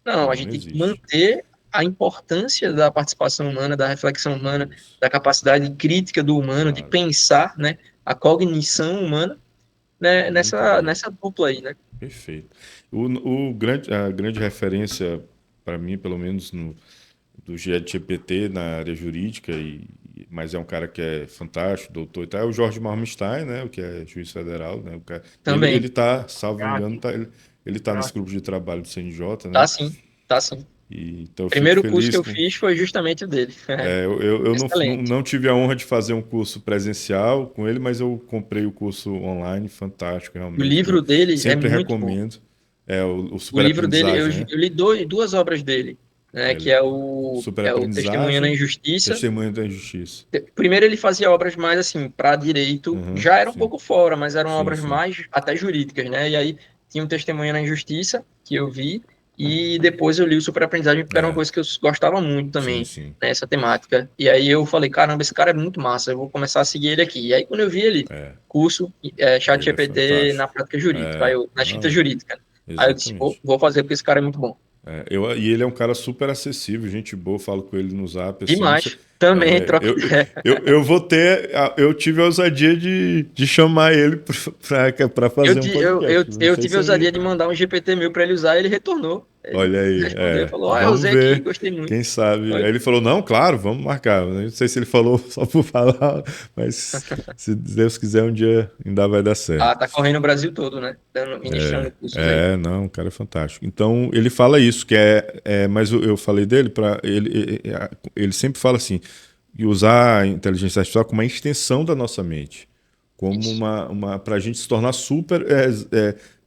Não, a Não gente tem que existe. manter a importância da participação humana, da reflexão humana, Isso. da capacidade crítica do humano, de Claro. pensar, né? A cognição humana, né? Muito nessa, bem. nessa dupla aí, né? Perfeito. A grande referência, para mim, pelo menos, do GPT na área jurídica, mas é um cara que é fantástico, doutor e tal, é o Jorge Marmstein, né, o que é juiz federal, né, Também. ele tá, salvo engano, Craque, ele tá nesse craque. grupo de trabalho do CNJ, Tá né, sim, tá sim. então eu O fico primeiro curso que feliz eu com... fiz foi justamente o dele. Eu Excelente. não tive a honra de fazer um curso presencial com ele, mas eu comprei o curso online, fantástico, O realmente, livro dele é sempre muito bom. recomendo, o O Super livro dele, Aprendizagem, né? eu li duas obras dele, né? Que é Super o Testemunha na Aprendizagem, Injustiça. Testemunho da Injustiça. Primeiro ele fazia obras mais assim, para direito, Uhum, já era um sim, pouco fora, mas eram sim, obras sim. mais até jurídicas, né? E aí tinha um Testemunha na Injustiça, que eu vi, e depois eu li o Super Aprendizagem, porque era uma É, coisa que eu gostava muito sim, também, sim. né, essa temática. E aí eu falei, caramba, esse cara é muito massa, eu vou começar a seguir ele aqui. E aí quando eu vi ele, É, curso ele é ChatGPT na fantástico. prática jurídica, É, aí eu, na escrita não, jurídica. Aí eu disse, exatamente. vou fazer porque esse cara é muito bom. E ele é um cara super acessível, gente boa, falo com ele no Zap, assim, não sei, Demais. Também é, troca ideia. eu vou ter, eu tive a ousadia de chamar ele para fazer um podcast, não Eu sei tive a se ousadia ele, de mandar um GPT meu para ele usar, ele retornou. Ele olha aí, respondeu, falou, eu vamos usei aqui, ver, gostei muito. quem sabe. Aí Olha, ele falou, não, claro, vamos marcar. Eu não sei se ele falou só por falar, mas se Deus quiser, um dia ainda vai dar certo. tá correndo o Brasil todo, né? Ministrando cursos aí. Não, o cara é fantástico. Então, ele fala isso, mas eu falei dele, ele sempre fala assim, e usar a inteligência artificial como uma extensão da nossa mente, como Isso. para a gente se tornar super,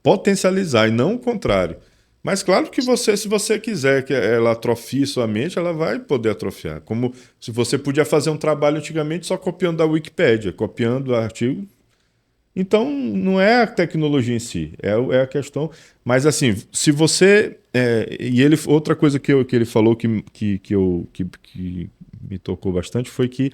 potencializar, e não o contrário. Mas claro que se você quiser que ela atrofie sua mente, ela vai poder atrofiar. Como se você podia fazer um trabalho antigamente só copiando da Wikipédia, copiando o artigo. Então, não é a tecnologia em si, é a questão. Mas, assim, se você. Outra coisa que ele falou que me tocou bastante foi que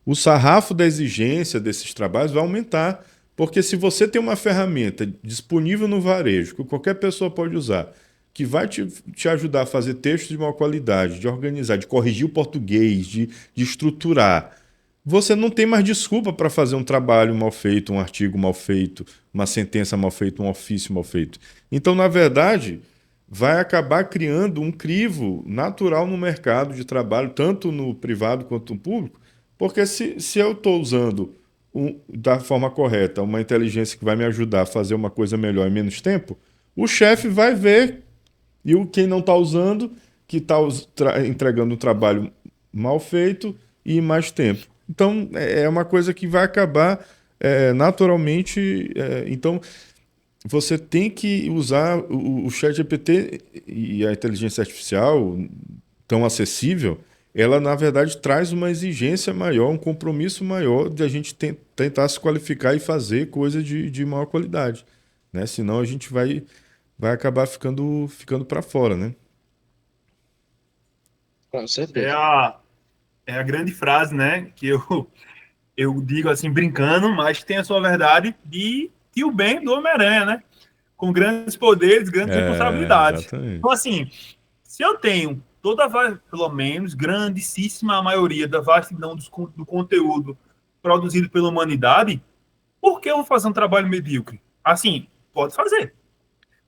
o sarrafo da exigência desses trabalhos vai aumentar. Porque se você tem uma ferramenta disponível no varejo, que qualquer pessoa pode usar, que vai te ajudar a fazer textos de maior qualidade, de organizar, de corrigir o português, de estruturar. Você não tem mais desculpa para fazer um trabalho mal feito, um artigo mal feito, uma sentença mal feita, um ofício mal feito. Então, na verdade, vai acabar criando um crivo natural no mercado de trabalho, tanto no privado quanto no público, porque se eu estou usando da forma correta uma inteligência que vai me ajudar a fazer uma coisa melhor em menos tempo, o chefe vai ver e quem não está usando, que está entregando um trabalho mal feito e em mais tempo. Então, é uma coisa que vai acabar naturalmente. Então, você tem que usar o ChatGPT e a inteligência artificial tão acessível. Ela, na verdade, traz uma exigência maior, um compromisso maior de a gente tentar se qualificar e fazer coisa de maior qualidade, né? Senão a gente vai acabar ficando para fora, né? Com É certeza. a, é a grande frase, né? Que eu digo assim, brincando, mas que tem a sua verdade de tio Ben do Homem-Aranha, né? Com grandes poderes, grandes responsabilidades. Então, Exatamente. assim, se eu tenho pelo menos, grandíssima maioria da vastidão do conteúdo produzido pela humanidade, por que eu vou fazer um trabalho medíocre? Assim, pode fazer,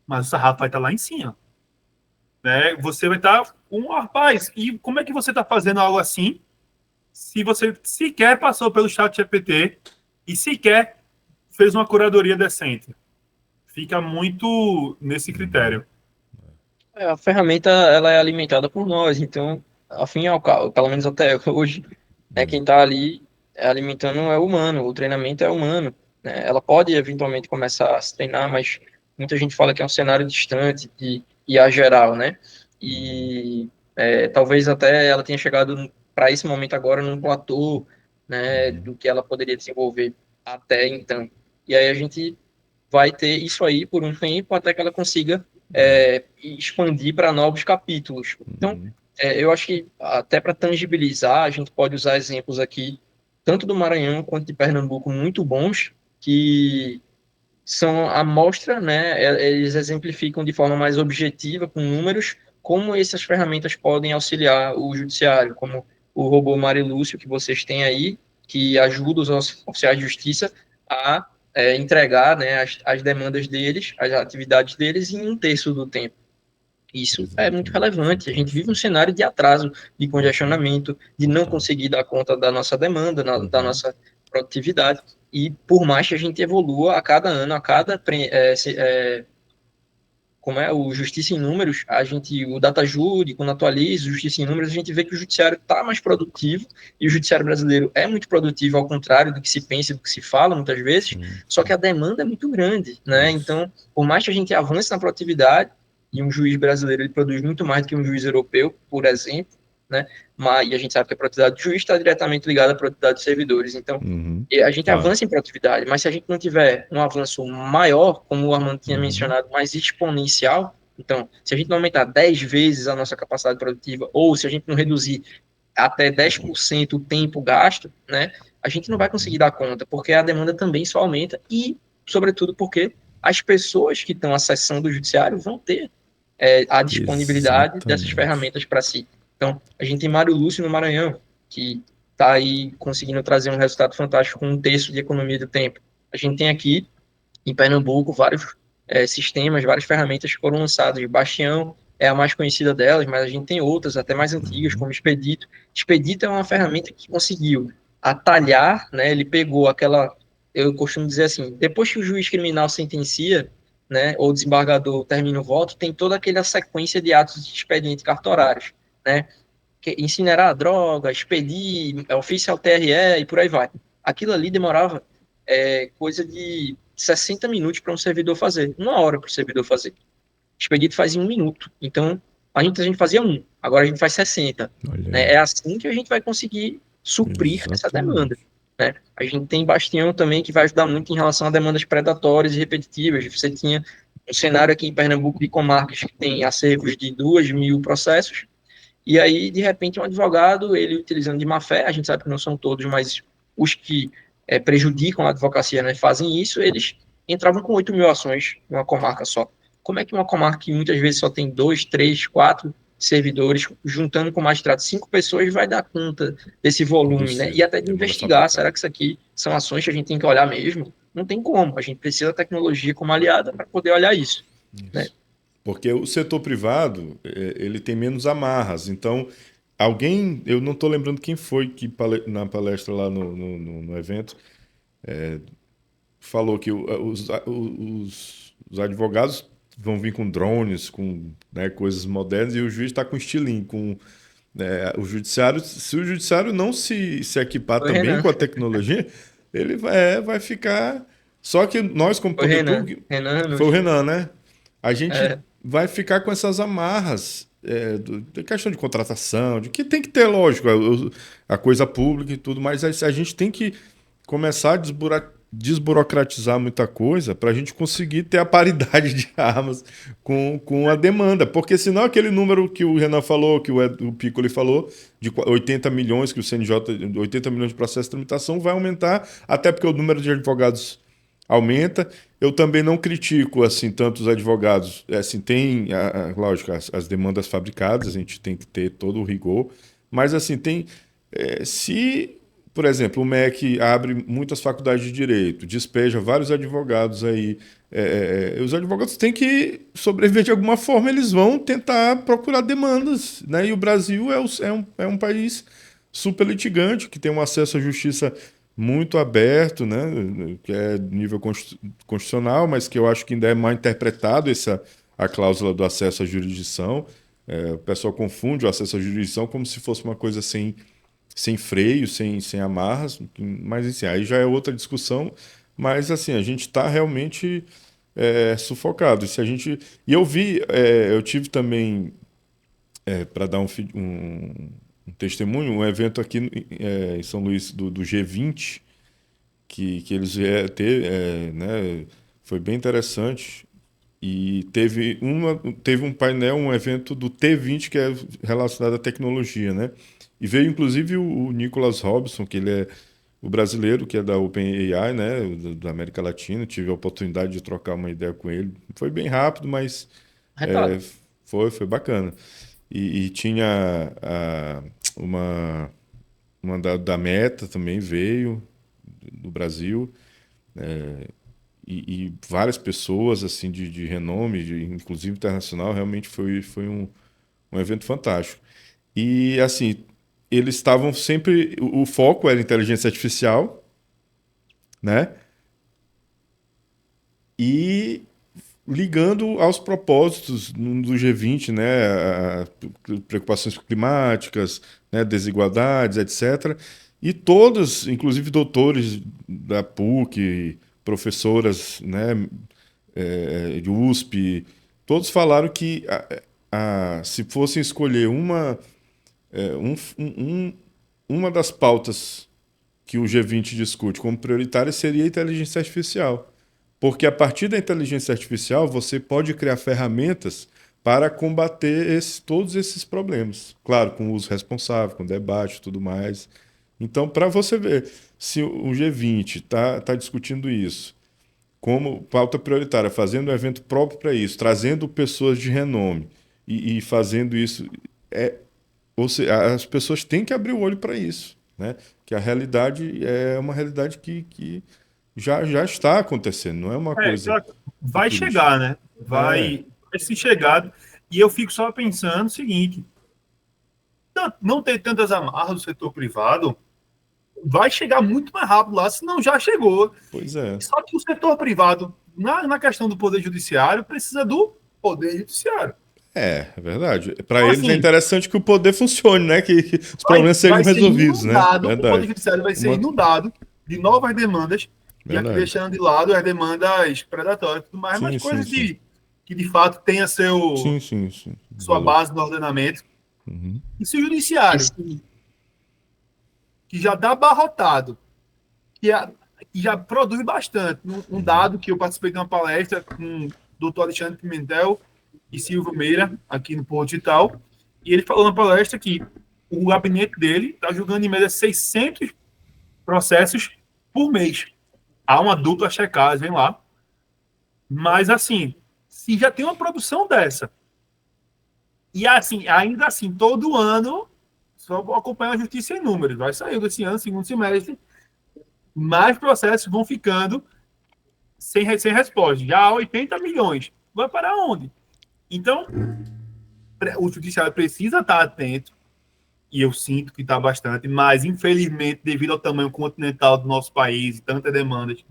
mas o sarrafo vai estar lá em cima. Né? Você vai estar rapaz, e como é que você está fazendo algo assim se você sequer passou pelo chat GPT e sequer fez uma curadoria decente? Fica muito nesse critério. A ferramenta ela é alimentada por nós, então, ao fim e ao cabo, pelo menos até hoje, né, quem está ali alimentando é o humano, o treinamento é humano, né? Ela pode eventualmente começar a se treinar, mas muita gente fala que é um cenário distante de IA geral, né? E talvez até ela tenha chegado para esse momento agora num platô, né, do que ela poderia desenvolver até então. E aí a gente vai ter isso aí por um tempo até que ela consiga expandir para novos capítulos. Então, Uhum. eu acho que até para tangibilizar, a gente pode usar exemplos aqui, tanto do Maranhão quanto de Pernambuco, muito bons, que são a mostra, né? Eles exemplificam de forma mais objetiva, com números, como essas ferramentas podem auxiliar o judiciário, como o robô Marilúcio que vocês têm aí, que ajuda os oficiais de justiça a entregar, né, as demandas deles, as atividades deles em um terço do tempo. Isso é muito Exatamente, relevante. A gente vive um fantástico. cenário de atraso, de Uhum. congestionamento, de não Total. conseguir dar conta da nossa demanda, da Uhum. nossa produtividade. E por mais que a gente evolua a cada ano, a cada como é o Justiça em Números, o DataJury, quando atualiza o Justiça em Números, a gente vê que o judiciário está mais produtivo e o judiciário brasileiro é muito produtivo, ao contrário do que se pensa e do que se fala muitas vezes, Sim, só que sim. a demanda é muito grande, né? Isso. Então, por mais que a gente avance na produtividade, e um juiz brasileiro ele produz muito mais do que um juiz europeu, por exemplo, né? E a gente sabe que a produtividade do juiz está diretamente ligada à produtividade dos servidores. Então, Uhum. e a gente Claro. avança em produtividade, mas se a gente não tiver um avanço maior, como o Armando tinha Uhum. mencionado, mais exponencial, então, se a gente não aumentar 10 vezes a nossa capacidade produtiva, ou se a gente não reduzir até 10% o tempo gasto, né, a gente não vai conseguir Uhum. dar conta, porque a demanda também só aumenta e, sobretudo, porque as pessoas que estão acessando o judiciário vão ter a disponibilidade dessas Exatamente. ferramentas para si. Então, a gente tem Mário Lúcio no Maranhão, que está aí conseguindo trazer um resultado fantástico com um terço de economia do tempo. A gente tem aqui em Pernambuco vários sistemas, várias ferramentas que foram lançadas. Bastião é a mais conhecida delas, mas a gente tem outras, até mais antigas, Uhum. como Expedito. Expedito é uma ferramenta que conseguiu atalhar, né? Ele pegou aquela, eu costumo dizer assim, depois que o juiz criminal sentencia, né, ou o desembargador termina o voto, tem toda aquela sequência de atos de expediente cartorários, né? Que incinerar a droga, expedir, oficial TRE e por aí vai. Aquilo ali demorava coisa de 60 minutos para um servidor fazer, 1 hora para o servidor fazer. Expedito faz em 1 minuto. Então, a gente fazia um, agora a gente faz 60. Olha Né? aí. É assim que a gente vai conseguir suprir essa demanda. Exatamente. Né? A gente tem Bastião também que vai ajudar muito em relação a demandas predatórias e repetitivas. Você tinha um cenário aqui em Pernambuco de comarcas que tem acervos de 2.000 processos, e aí, de repente, um advogado, ele utilizando de má fé, a gente sabe que não são todos, mas os que prejudicam a advocacia, né, fazem isso, eles entravam com 8.000 ações numa comarca só. Como é que uma comarca que muitas vezes só tem 2, 3, 4 servidores, juntando com o magistrado 5 pessoas, vai dar conta desse volume, né? E Impossível. até de Demanda investigar, será fabricada. que isso aqui são ações que a gente tem que olhar mesmo? Não tem como, a gente precisa da tecnologia como aliada para poder olhar isso, né? Isso. Porque o setor privado, ele tem menos amarras. Então, alguém, eu não estou lembrando quem foi que na palestra lá no evento, falou que os advogados vão vir com drones, com, né, coisas modernas, e o juiz está com estilingue, com o judiciário. Se o judiciário não se equipar Foi também Renan, com a tecnologia, ele vai ficar. Só que nós, como foi poder Renan, público, Renan foi o Ranulfo. Renan, né? A gente É, vai ficar com essas amarras da questão de contratação, de que tem que ter, lógico, a coisa pública e tudo, mas a gente tem que começar a desburocratizar muita coisa para a gente conseguir ter a paridade de armas com a demanda. Porque senão aquele número que o Renan falou, que o Piccoli falou, de 80 milhões, que o CNJ, 80 milhões de processos de tramitação, vai aumentar, até porque o número de advogados aumenta. Eu também não critico assim tanto os advogados. Assim, tem, lógico, as demandas fabricadas, a gente tem que ter todo o rigor, mas assim, se, por exemplo, o MEC abre muitas faculdades de direito, despeja vários advogados aí, os advogados têm que sobreviver de alguma forma, eles vão tentar procurar demandas, né? E o Brasil é um país super litigante, que tem um acesso à justiça muito aberto, né, que é nível constitucional, mas que eu acho que ainda é mal interpretado a cláusula do acesso à jurisdição. O pessoal confunde o acesso à jurisdição como se fosse uma coisa sem freio, sem amarras, mas assim, aí já é outra discussão, mas assim, a gente está realmente sufocado. E eu tive também, para dar um testemunho, um evento aqui em São Luís do G20, que eles vieram ter, né, foi bem interessante. E teve um painel, um evento do T20, que é relacionado à tecnologia, né? E veio inclusive o Nicholas Robson, que ele é o brasileiro, que é da OpenAI, né? Da América Latina. Tive a oportunidade de trocar uma ideia com ele. Foi bem rápido, mas Retado. foi bacana. E tinha uma da Meta também veio, do Brasil. E várias pessoas assim de renome, inclusive internacional, realmente foi um evento fantástico. E assim, eles estavam sempre. O foco era inteligência artificial, né? E ligando aos propósitos do G20, né? Preocupações climáticas, né? Desigualdades, etc. E todos, inclusive doutores da PUC, professoras, né? De USP, todos falaram que se fossem escolher uma das pautas que o G20 discute como prioritária seria a inteligência artificial. Porque a partir da inteligência artificial você pode criar ferramentas para combater todos esses problemas. Claro, com o uso responsável, com debate e tudo mais. Então, para você ver, se o G20 tá discutindo isso como pauta prioritária, fazendo um evento próprio para isso, trazendo pessoas de renome e fazendo isso, ou seja, as pessoas têm que abrir o olho para isso, né? Que a realidade é uma realidade que já está acontecendo, não é uma coisa Vai futurística. chegar, né? Vai se chegar. E eu fico só pensando o seguinte: não ter tantas amarras do setor privado vai chegar muito mais rápido lá, se não já chegou. Pois é. Só que o setor privado, na questão do poder judiciário, precisa do poder judiciário. É verdade. Para Então, eles é assim, interessante que o poder funcione, né? Que os problemas sejam ser resolvidos, né? inundado, o poder Verdade. judiciário vai ser inundado de novas demandas, e aqui Verdade. deixando de lado as demandas predatórias e tudo mais, mas Sim, coisas sim. que de fato tenha Sim. sua Valor. base no ordenamento. Uhum. E se o judiciário, Esse, que já está abarrotado, que já produz bastante, um dado que eu participei de uma palestra com o doutor Alexandre Pimentel e Silvio Meira, aqui no Porto Digital, e ele falou na palestra que o gabinete dele está julgando em média 600 processos por mês. Há uma dupla checagem lá, mas assim, se já tem uma produção dessa, e assim, ainda assim, todo ano, só acompanhar a justiça em números, vai sair desse ano, segundo semestre, mais processos vão ficando sem resposta. Já há 80 milhões. Vai para onde? Então, o judiciário precisa estar atento, e eu sinto que está bastante, mas, infelizmente, devido ao tamanho continental do nosso país e tantas demandas,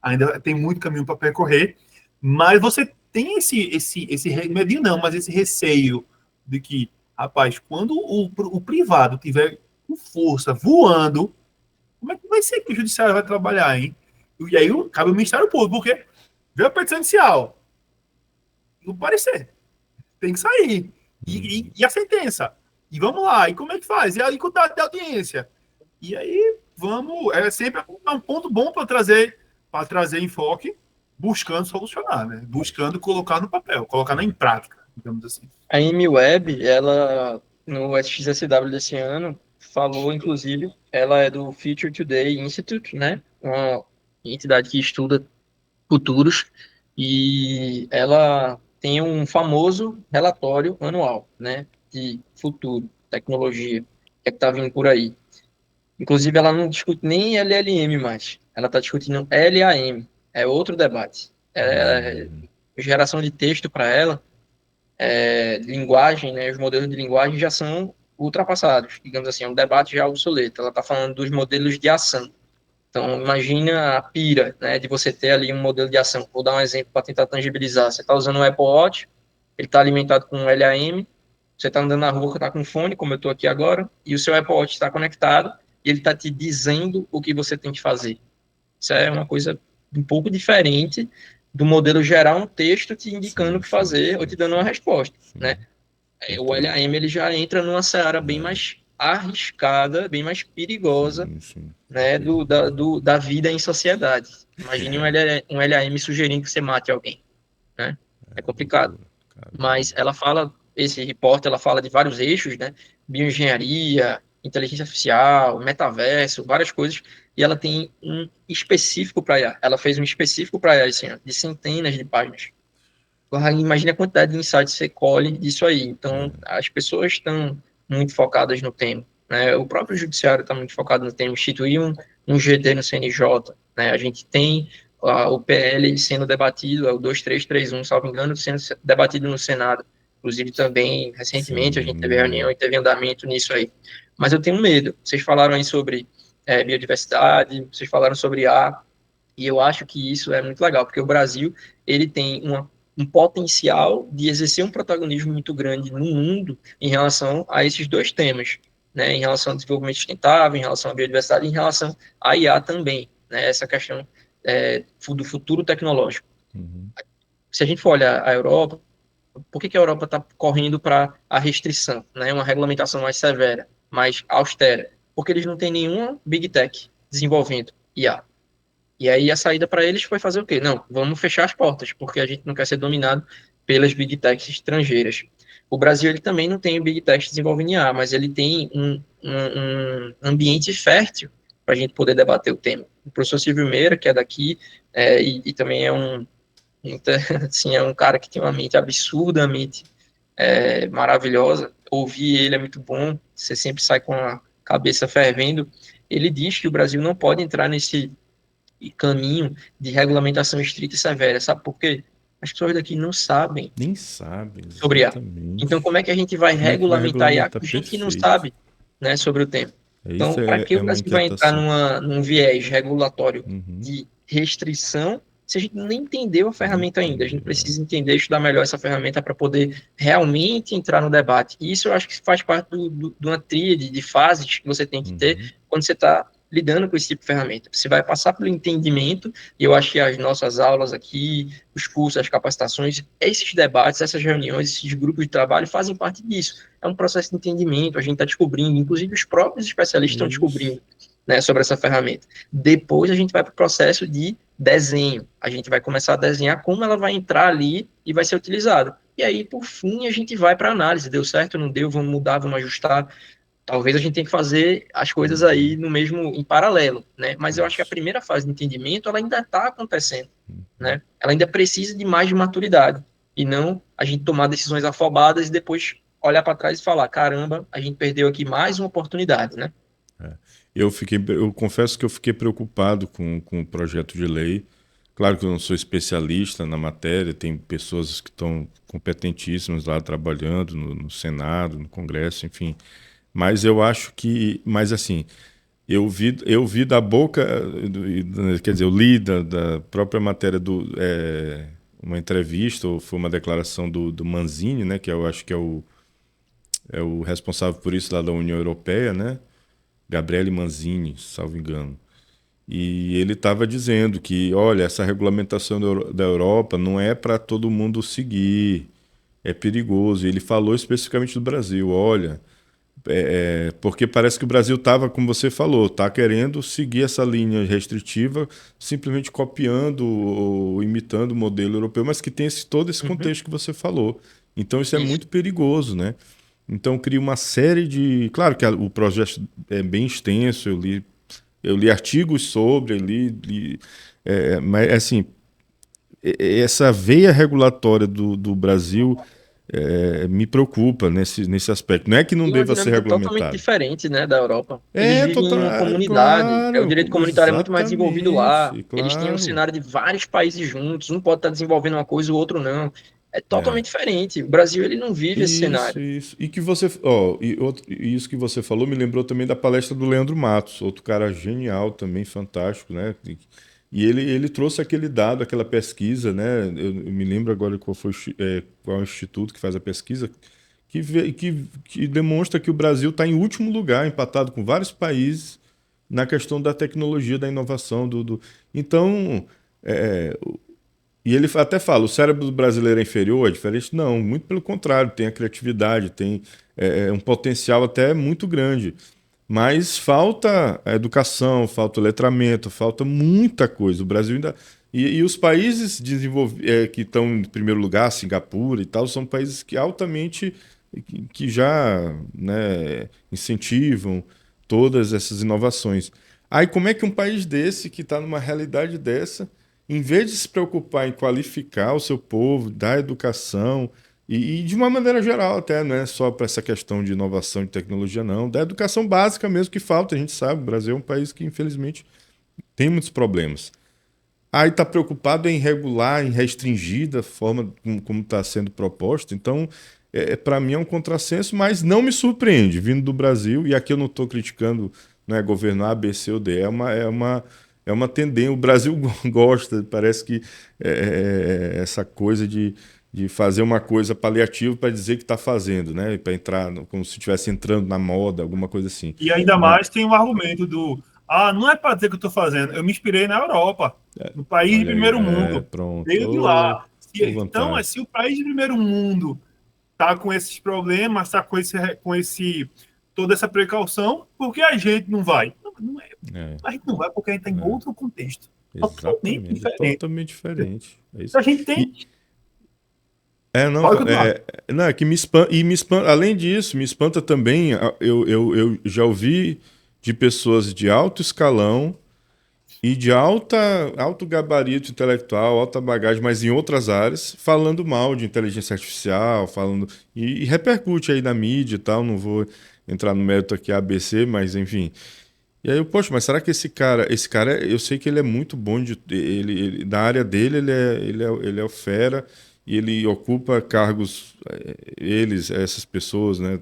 ainda tem muito caminho para percorrer, mas você tem esse medinho não, mas esse receio de que, rapaz, quando o privado tiver com força, voando, como é que vai ser que o judiciário vai trabalhar, hein? E aí cabe o Ministério Público, porque veio a petição inicial, no parecer, tem que sair. E a sentença? E vamos lá, e como é que faz? E a quantidade de audiência? E aí, é sempre um ponto bom para trazer enfoque, buscando solucionar, né? Buscando colocar no papel, colocar em prática, digamos assim. a MWeb, ela, no SXSW desse ano, falou, inclusive, ela é do Future Today Institute, né? Uma entidade que estuda futuros, e ela tem um famoso relatório anual, né? De futuro, tecnologia, que é que tá vindo por aí. Inclusive, ela não discute nem LLM mais. Ela está discutindo LAM. É outro debate. Geração de texto para ela, linguagem, né, os modelos de linguagem já são ultrapassados. Digamos assim, é um debate já obsoleto. Ela está falando dos modelos de ação. Então, imagina a pira, né, de você ter ali um modelo de ação. Vou dar um exemplo para tentar tangibilizar. Você está usando o Apple Watch, ele está alimentado com um LAM, você está andando na rua, está com fone, como eu estou aqui agora, e o seu Apple Watch está conectado, e ele está te dizendo o que você tem que fazer. Isso é uma coisa um pouco diferente do modelo gerar um texto te indicando o que fazer ou te dando uma resposta, né? O LAM ele já entra numa seara bem mais arriscada, bem mais perigosa, né, da vida em sociedade. Imagine um LAM sugerindo que você mate alguém, né? É complicado. Mas ela fala, esse repórter, ela fala de vários eixos, né? Bioengenharia, inteligência artificial, metaverso, várias coisas, e ela tem um específico para IA. Ela fez um específico para IA esse ano, de centenas de páginas. Imagina a quantidade de insights que você colhe disso aí. Então, as pessoas estão muito focadas no tema, né? O próprio judiciário está muito focado no tema, instituir um GT no CNJ, né? A gente tem o PL sendo debatido, é o 2331, salvo engano, sendo debatido no Senado. Inclusive, também, recentemente, a gente teve reunião e teve andamento nisso aí. Mas eu tenho medo. Vocês falaram aí sobre biodiversidade, vocês falaram sobre ar, e eu acho que isso é muito legal, porque o Brasil, ele tem um potencial de exercer um protagonismo muito grande no mundo em relação a esses dois temas, né? Em relação ao desenvolvimento sustentável, em relação à biodiversidade, em relação à IA também, né? Essa questão do futuro tecnológico. Se a gente for olhar a Europa, por que a Europa está correndo para a restrição, né? Uma regulamentação mais severa, mais austera? Porque eles não têm nenhuma Big Tech desenvolvendo IA. E aí a saída para eles foi fazer o quê? Não, vamos fechar as portas, porque a gente não quer ser dominado pelas Big Techs estrangeiras. O Brasil ele também não tem Big Techs desenvolvendo IA, mas ele tem um ambiente fértil para a gente poder debater o tema. O professor Silvio Meira, que é daqui, e também assim, é um cara que tem uma mente absurdamente maravilhosa. Ouvir ele é muito bom, você sempre sai com a cabeça fervendo. Ele diz que o Brasil não pode entrar nesse caminho de regulamentação estrita e severa. Sabe por quê? As pessoas daqui não sabem. Nem sabem, sobre IA. exatamente. Então, como é que a gente vai regulamentar IA com gente que não sabe, né, sobre o tema? Então, para que o Brasil vai entrar num viés regulatório de restrição se a gente nem entendeu a ferramenta ainda? A gente precisa entender, estudar melhor essa ferramenta para poder realmente entrar no debate. E isso eu acho que faz parte de uma tríade de fases que você tem que ter quando você está lidando com esse tipo de ferramenta. Você vai passar pelo entendimento, e eu acho que as nossas aulas aqui, os cursos, as capacitações, esses debates, essas reuniões, esses grupos de trabalho fazem parte disso. É um processo de entendimento, a gente está descobrindo, inclusive os próprios especialistas estão descobrindo, né, sobre essa ferramenta. Depois a gente vai para o processo de desenho. A gente vai começar a desenhar como ela vai entrar ali e vai ser utilizada. E aí, por fim, a gente vai para a análise. Deu certo, não deu, vamos mudar, vamos ajustar. Talvez a gente tenha que fazer as coisas aí no mesmo, em paralelo, né? Mas eu acho que a primeira fase de entendimento, ela ainda está acontecendo, né? Ela ainda precisa de mais de maturidade, e não a gente tomar decisões afobadas e depois olhar para trás e falar, caramba, a gente perdeu aqui mais uma oportunidade, né? Eu confesso que eu fiquei preocupado com o projeto de lei. Claro que eu não sou especialista na matéria, tem pessoas que estão competentíssimas lá trabalhando no Senado, no Congresso, enfim. Mas eu acho que, mas assim, eu vi da boca, quer dizer, eu li da própria matéria uma entrevista, ou foi uma declaração do Manzini, né, que eu acho que é o responsável por isso lá da União Europeia, né, Gabriele Manzini, salvo engano. E ele estava dizendo que, olha, essa regulamentação da Europa não é para todo mundo seguir, é perigoso. E ele falou especificamente do Brasil, olha, porque parece que o Brasil estava, como você falou, está querendo seguir essa linha restritiva, simplesmente copiando ou imitando o modelo europeu, mas que tem todo esse contexto que você falou. Então isso é muito perigoso, né? Então cria uma série de... Claro que o projeto é bem extenso, eu li artigos sobre, mas assim, essa veia regulatória do Brasil me preocupa nesse aspecto. Não é que não deva ser regulamentado. Totalmente diferente, né, da Europa. Eles vivem em uma comunidade, claro, o direito comunitário é muito mais desenvolvido lá. Claro. Eles têm um cenário de vários países juntos, um pode estar desenvolvendo uma coisa, o outro não. É totalmente diferente. O Brasil ele não vive esse cenário. Isso. E que você, isso que você falou me lembrou também da palestra do Leandro Matos, outro cara genial também, fantástico, né? E ele trouxe aquele dado, aquela pesquisa, né? Eu me lembro agora qual é o instituto que faz a pesquisa, que demonstra que o Brasil está em último lugar, empatado com vários países, na questão da tecnologia, da inovação. Então, e ele até fala, o cérebro do brasileiro é inferior, é diferente? Não, muito pelo contrário, tem a criatividade, tem um potencial até muito grande. Mas falta a educação, falta o letramento, falta muita coisa. O Brasil ainda. E os países que estão em primeiro lugar, Singapura e tal, são países que altamente que já, né, incentivam todas essas inovações. Aí como é que um país desse, que está numa realidade dessa, em vez de se preocupar em qualificar o seu povo, dar educação, e de uma maneira geral até, não é só para essa questão de inovação de tecnologia, não, da educação básica mesmo que falta, a gente sabe, o Brasil é um país que infelizmente tem muitos problemas. Aí está preocupado em regular, em restringir da forma como está sendo proposto, então para mim é um contrassenso, mas não me surpreende, vindo do Brasil, e aqui eu não estou criticando, né, governo A, B, C ou D, é uma tendência, o Brasil gosta, parece que essa coisa de fazer uma coisa paliativa para dizer que está fazendo, né? Para entrar, como se estivesse entrando na moda, alguma coisa assim. E ainda mais tem um argumento não é para dizer que eu estou fazendo, eu me inspirei na Europa, no país de Olha aí, primeiro mundo, pronto. veio de lá. Então, Vantagem. se o país de primeiro mundo está com esses problemas, está toda essa precaução, por que a gente não vai? Não é. A gente não vai porque a gente tem outro contexto. Totalmente diferente. Totalmente diferente. É isso. A gente tem. Não, é que me espanta, além disso, me espanta também, eu já ouvi de pessoas de alto escalão e de alto gabarito intelectual, alta bagagem, mas em outras áreas, falando mal de inteligência artificial, e repercute aí na mídia e tal, não vou entrar no mérito aqui ABC, mas enfim. E aí poxa, mas será que esse cara, eu sei que ele é muito bom, na área dele ele é o fera, e ele ocupa cargos, essas pessoas, né,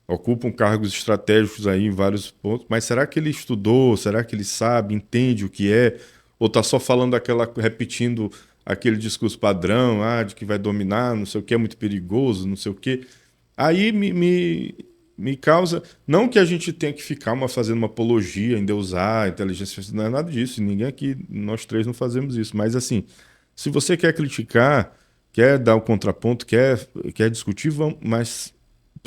ocupam cargos estratégicos aí em vários pontos, mas será que ele estudou? Será que ele sabe, entende o que é? Ou está só falando repetindo aquele discurso padrão, de que vai dominar, não sei o que, é muito perigoso, não sei o que. Aí me causa, não que a gente tenha que ficar fazendo uma apologia, endeusar a inteligência artificial, não é nada disso, ninguém aqui, nós três não fazemos isso, mas assim, se você quer criticar, quer dar o contraponto, quer discutir, vamos, mas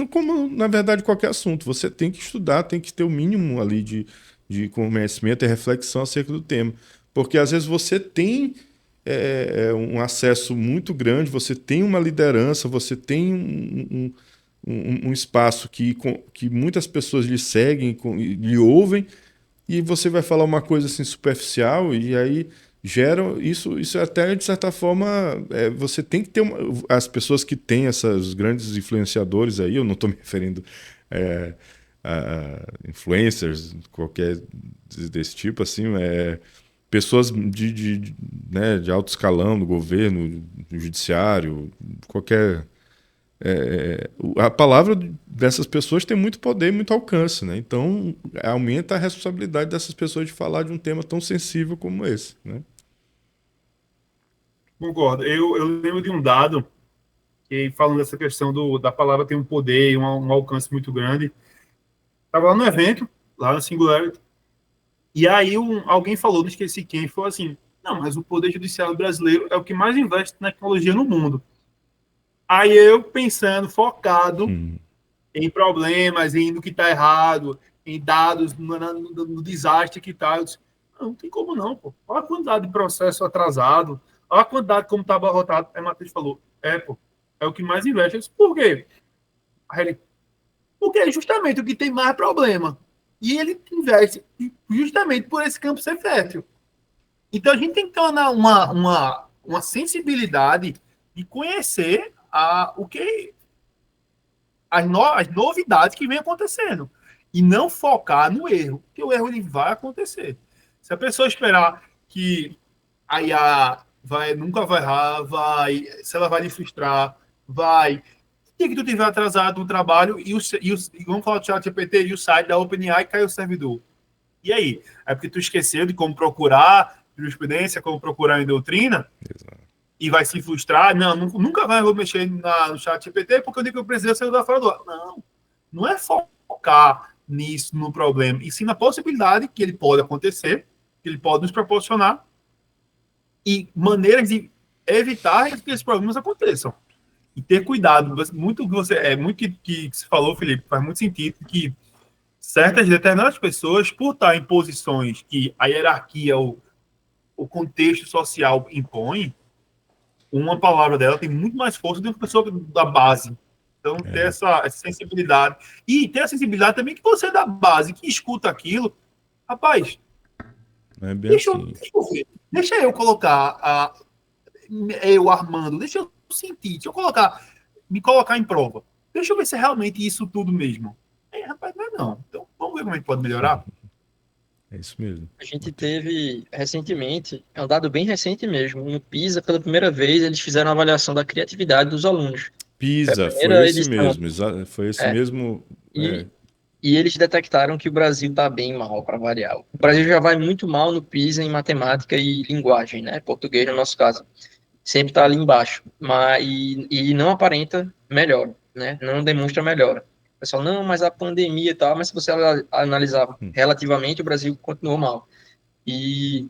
como na verdade qualquer assunto, você tem que estudar, tem que ter o mínimo ali de conhecimento e reflexão acerca do tema, porque às vezes você tem um acesso muito grande, você tem uma liderança, você tem um espaço que muitas pessoas lhe seguem, lhe ouvem, e você vai falar uma coisa assim superficial, e aí gera isso até, de certa forma, você tem que ter as pessoas que têm esses grandes influenciadores aí, eu não estou me referindo a influencers, qualquer desse tipo, assim, pessoas né, de alto escalão do governo, do judiciário, qualquer... a palavra dessas pessoas tem muito poder e muito alcance, né? Então aumenta a responsabilidade dessas pessoas de falar de um tema tão sensível como esse, né? Concordo. Eu lembro de um dado que, falando dessa questão da palavra tem um poder e um alcance muito grande. Estava lá no evento, lá na Singularity, e aí alguém falou, não esqueci quem, falou assim, não, mas o Poder Judiciário brasileiro é o que mais investe em tecnologia no mundo. Aí eu pensando, focado em problemas, em no que está errado, em dados, no desastre que está, eu disse, não tem como não, pô. Olha a quantidade de processo atrasado, olha a quantidade como está abarrotado. Aí Matheus falou, pô, é o que mais investe. Eu disse, por quê? Aí ele, porque é justamente o que tem mais problema. E ele investe justamente por esse campo ser fértil. Então a gente tem que ter uma sensibilidade de conhecer o que as novidades que vem acontecendo e não focar no erro, porque o erro ele vai acontecer. Se a pessoa esperar que a IA nunca vai errar, se ela vai lhe frustrar, vai. E que tu tiver atrasado no trabalho e vamos falar do ChatGPT e o site da OpenAI caiu o servidor. E aí? É porque tu esqueceu de como procurar, jurisprudência, como procurar em doutrina, Exato. e vai se frustrar. Não, nunca vai mexer no chat GPT porque eu digo que o presidente saiu da fora do ar. Não, não é focar nisso, no problema, e sim na possibilidade que ele pode acontecer, que ele pode nos proporcionar, e maneiras de evitar que esses problemas aconteçam. E ter cuidado. Muito que você falou, Felipe, faz muito sentido que certas determinadas pessoas, por estar em posições que a hierarquia, o contexto social impõe, uma palavra dela tem muito mais força do que a pessoa da base. Então, ter essa sensibilidade. E ter a sensibilidade também que você da base, que escuta aquilo, rapaz, Não é bem deixa assim. eu ver. Deixa eu colocar eu armando, deixa eu sentir, deixa eu me colocar em prova. Deixa eu ver se é realmente isso tudo mesmo. Rapaz, não é não. Então, vamos ver como a gente pode melhorar. É isso mesmo. A gente teve recentemente, é um dado bem recente mesmo, no PISA, pela primeira vez, eles fizeram uma avaliação da criatividade dos alunos. Foi a PISA, foi primeira esse edição. mesmo. Foi esse É, mesmo. e eles detectaram que o Brasil está bem mal, para variar. O Brasil já vai muito mal no PISA em matemática e linguagem, né? Português, no nosso caso. Sempre está ali embaixo. E não aparenta melhora, né? Não demonstra melhora. O pessoal, não, mas a pandemia e tal, mas se você analisar relativamente, o Brasil continuou mal. E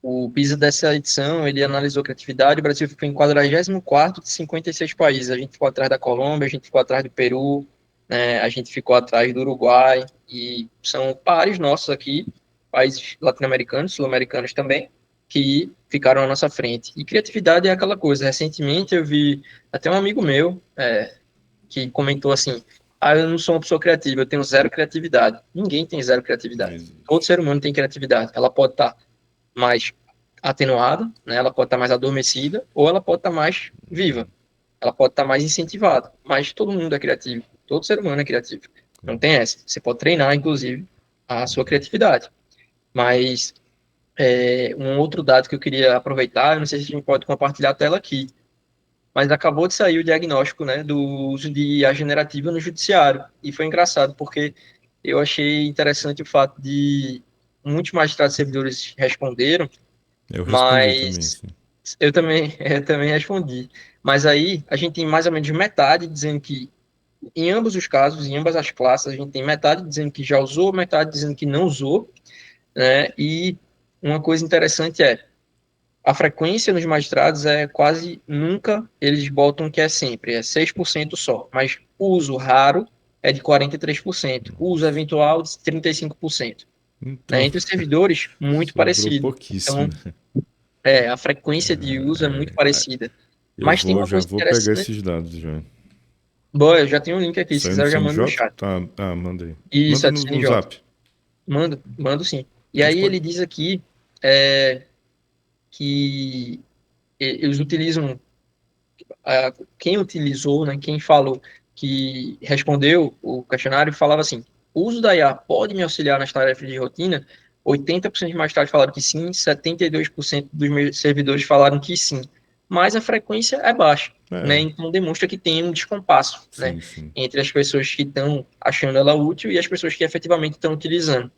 o PISA dessa edição, ele analisou criatividade, o Brasil ficou em 44º de 56 países. A gente ficou atrás da Colômbia, a gente ficou atrás do Peru, né, a gente ficou atrás do Uruguai, e são pares nossos aqui, países latino-americanos, sul-americanos também, que ficaram à nossa frente. E criatividade é aquela coisa. Recentemente eu vi até um amigo meu que comentou assim, eu não sou uma pessoa criativa, eu tenho zero criatividade. Ninguém tem zero criatividade. Todo ser humano tem criatividade. Ela pode estar mais atenuada, né? Ela pode estar mais adormecida, ou ela pode estar mais viva. Ela pode estar mais incentivada. Mas todo mundo é criativo. Todo ser humano é criativo. Não tem essa. Você pode treinar, inclusive, a sua criatividade. Mas um outro dado que eu queria aproveitar, eu não sei se a gente pode compartilhar a tela aqui, mas acabou de sair o diagnóstico, né, do uso de IA generativa no judiciário. E foi engraçado, porque eu achei interessante o fato de muitos magistrados e servidores responderam, Eu respondi também, mas sim. eu também respondi. Mas aí a gente tem mais ou menos metade dizendo que, em ambos os casos, em ambas as classes, a gente tem metade dizendo que já usou, metade dizendo que não usou, né? E uma coisa interessante a frequência nos magistrados é quase nunca, eles botam que é sempre, é 6% só, mas o uso raro é de 43%, o uso eventual de 35%. Então, Né? Entre os servidores, muito sobrou parecido. pouquíssimo. Então, a frequência de uso é muito parecida. Mas tem uma Já coisa vou pegar interessante. esses dados já. Boa, eu já tenho um link aqui, se Saiu no quiser eu já mando no CNJ? chat. Tá, manda aí. Isso Manda é do no CNJ. Zap. Mando sim. E A gente aí pode. ele diz aqui que eles utilizam quem utilizou, né, quem falou que respondeu o questionário, falava assim: o uso da IA pode me auxiliar nas tarefas de rotina? 80% de magistrados falaram que sim, 72% dos meus servidores falaram que sim, mas a frequência é baixa, né? É, Então demonstra que tem um descompasso, né, sim, sim. entre as pessoas que estão achando ela útil e as pessoas que efetivamente estão utilizando.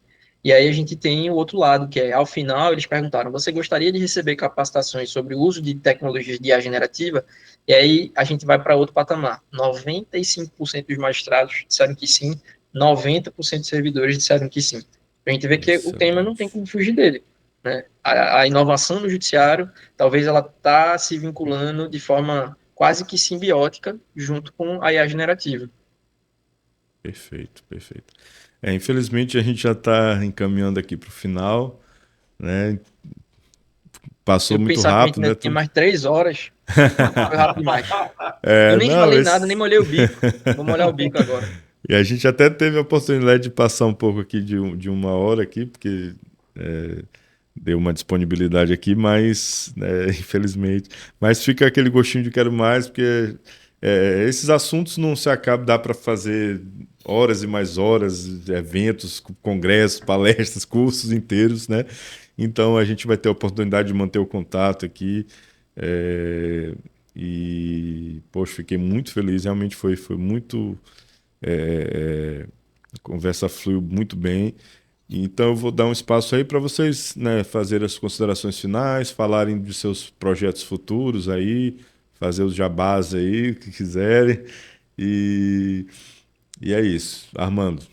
E aí a gente tem o outro lado, que é, ao final, eles perguntaram: você gostaria de receber capacitações sobre o uso de tecnologias de IA generativa? E aí a gente vai para outro patamar. 95% dos magistrados disseram que sim, 90% dos servidores disseram que sim. A gente vê que o tema não tem Excelente. como fugir dele. Né? A inovação no judiciário, talvez ela está se vinculando de forma quase que simbiótica junto com a IA generativa. Perfeito, perfeito. Infelizmente a gente já está encaminhando aqui para o final, né? Passou Eu muito pensava que a gente rápido, ainda né? tinha mais 3 horas. Foi rápido demais. Eu nem Não, falei nada, nem molhei o bico. Vou molhar o bico agora. E a gente até teve a oportunidade de passar um pouco aqui de uma hora aqui, porque deu uma disponibilidade aqui, mas infelizmente. Mas fica aquele gostinho de quero mais, porque esses assuntos não se acabam, dá para fazer horas e mais horas, eventos, congressos, palestras, cursos inteiros, né? Então a gente vai ter a oportunidade de manter o contato aqui. E, poxa, fiquei muito feliz, realmente foi muito. A conversa fluiu muito bem. Então eu vou dar um espaço aí para vocês, né, fazerem as considerações finais, falarem de seus projetos futuros aí, fazer os jabás aí, o que quiserem. E, e é isso. Armando.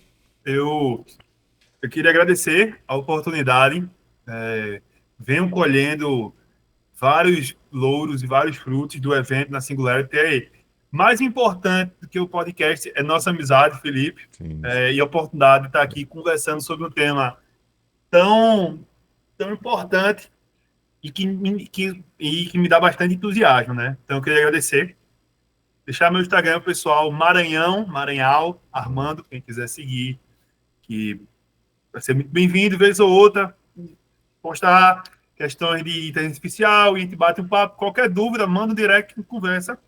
Eu, eu queria agradecer a oportunidade. Venho colhendo vários louros e vários frutos do evento na Singularity. Mais importante do que o podcast é nossa amizade, Felipe, Sim. e a oportunidade de estar aqui conversando sobre um tema tão, tão importante e que me dá bastante entusiasmo, né? Então, eu queria agradecer. Deixar meu Instagram, pessoal, Maranhal, Armando, quem quiser seguir, que vai ser muito bem-vindo, vez ou outra, postar questões de inteligência artificial, e a gente bate um papo, qualquer dúvida, manda um direct, conversa.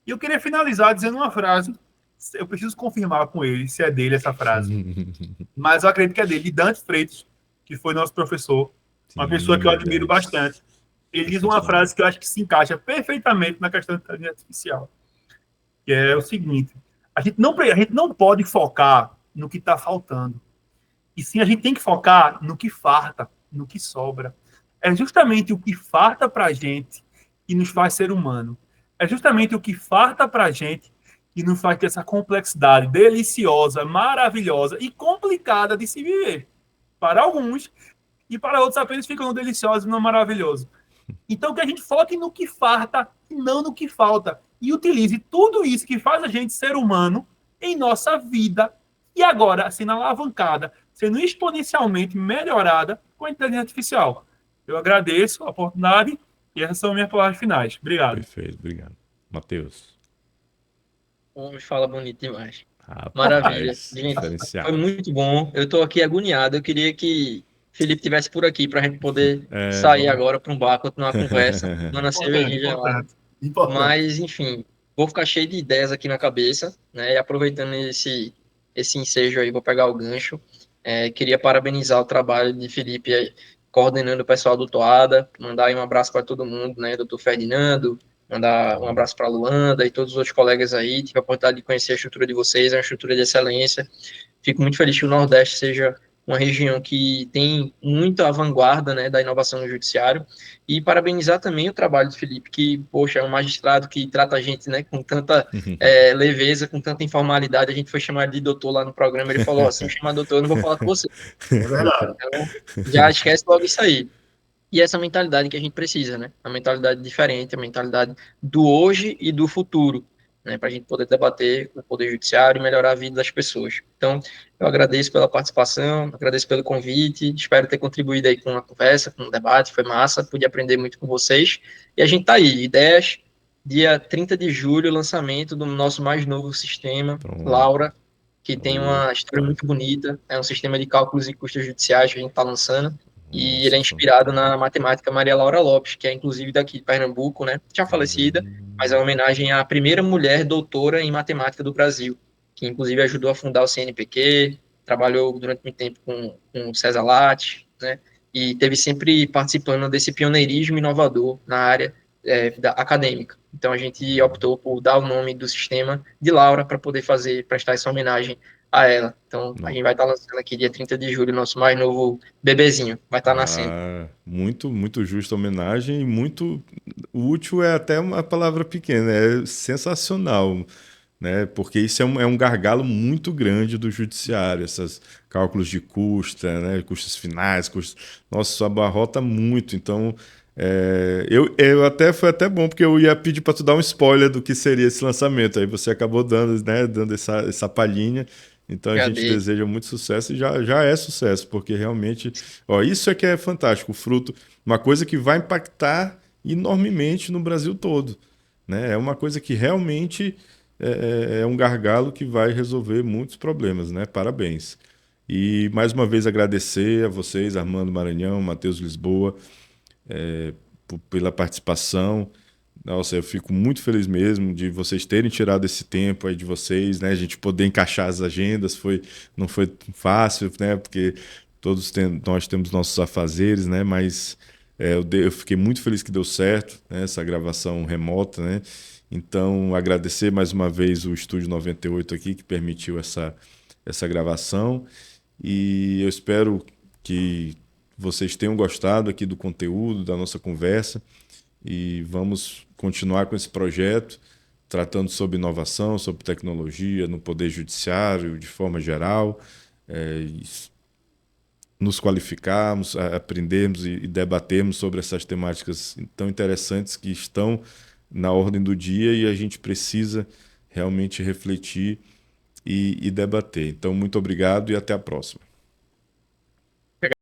E eu queria finalizar dizendo uma frase, eu preciso confirmar com ele se é dele essa frase, mas eu acredito que é dele, de Dante Freitas, que foi nosso professor, uma pessoa que eu admiro bastante. Ele diz uma frase que eu acho que se encaixa perfeitamente na questão da inteligência artificial, que é o seguinte: a gente não pode focar no que está faltando, e sim a gente tem que focar no que farta, no que sobra. É justamente o que farta para a gente que nos faz ser humano. É justamente o que farta para a gente que nos faz ter essa complexidade deliciosa, maravilhosa e complicada de se viver. Para alguns, e para outros apenas ficam no delicioso e no maravilhoso. Então, que a gente foque no que farta e não no que falta. E utilize tudo isso que faz a gente ser humano em nossa vida. E agora, sendo alavancada, sendo exponencialmente melhorada com a inteligência artificial. Eu agradeço a oportunidade e essas são minhas palavras finais. Obrigado. Perfeito, obrigado. Matheus. O homem fala bonito demais. Rapaz, Maravilha. Gente, diferenciado. foi muito bom. Eu tô aqui agoniado. Eu queria que Felipe tivesse por aqui para a gente poder sair vamos... agora para um bar, continuar a conversa, tomando a cervejinha lá. Mas, enfim, vou ficar cheio de ideias aqui na cabeça, né? E aproveitando esse ensejo aí, vou pegar o gancho. Queria parabenizar o trabalho de Felipe aí, coordenando o pessoal do Toada, mandar aí um abraço para todo mundo, né? Doutor Ferdinando, mandar um abraço para a Luanda e todos os outros colegas aí. Tive a oportunidade de conhecer a estrutura de vocês, é uma estrutura de excelência. Fico muito feliz que o Nordeste seja uma região que tem muita vanguarda, né, da inovação no judiciário, e parabenizar também o trabalho do Felipe, que, poxa, é um magistrado que trata a gente, né, com tanta leveza, com tanta informalidade. A gente foi chamar de doutor lá no programa, ele falou, se me chamar doutor, eu não vou falar com você. É verdade. Então, já esquece logo isso aí. E essa mentalidade que a gente precisa, né? A mentalidade diferente, a mentalidade do hoje e do futuro, né? Para a gente poder debater o poder judiciário e melhorar a vida das pessoas. Então, eu agradeço pela participação, agradeço pelo convite, espero ter contribuído aí com a conversa, com o debate, foi massa, pude aprender muito com vocês. E a gente tá aí, ideias, dia 30 de julho, lançamento do nosso mais novo sistema, Laura, que tem uma história muito bonita, é um sistema de cálculos e custos judiciais que a gente está lançando. E ele é inspirado na matemática Maria Laura Lopes, que é inclusive daqui de Pernambuco, né? Já falecida, mas é uma homenagem à primeira mulher doutora em matemática do Brasil, que inclusive ajudou a fundar o CNPq, trabalhou durante muito tempo com o César Lattes, né? E teve sempre participando desse pioneirismo inovador na área acadêmica. Então a gente optou por dar o nome do sistema de Laura para poder prestar essa homenagem a ela. Então, a gente vai estar lançando aqui dia 30 de julho, nosso mais novo bebezinho, vai estar nascendo. Muito, muito justa homenagem e muito útil, é até uma palavra pequena, é sensacional, né? Porque isso é um gargalo muito grande do judiciário, esses cálculos de custa, né? Custos finais, Nossa, isso abarrota muito, então... eu até foi até bom, porque eu ia pedir para tu dar um spoiler do que seria esse lançamento, aí você acabou dando, né, dando essa palhinha. Então a gente deseja muito sucesso e já é sucesso, porque realmente, isso é que é fantástico, o fruto, uma coisa que vai impactar enormemente no Brasil todo, né? É uma coisa que realmente é um gargalo que vai resolver muitos problemas, né? Parabéns. E mais uma vez agradecer a vocês, Armando Maranhão, Matheus Lisboa, pela participação. Nossa, eu fico muito feliz mesmo de vocês terem tirado esse tempo aí de vocês, né? A gente poder encaixar as agendas não foi fácil, né? Porque nós temos nossos afazeres, né? Mas eu fiquei muito feliz que deu certo, né? Essa gravação remota, né? Então, agradecer mais uma vez o Estúdio 98 aqui, que permitiu essa gravação. e eu espero que vocês tenham gostado aqui do conteúdo, da nossa conversa, e vamos continuar com esse projeto, tratando sobre inovação, sobre tecnologia no Poder Judiciário, de forma geral, e nos qualificarmos, aprendermos e debatermos sobre essas temáticas tão interessantes que estão na ordem do dia e a gente precisa realmente refletir e debater. Então, muito obrigado e até a próxima.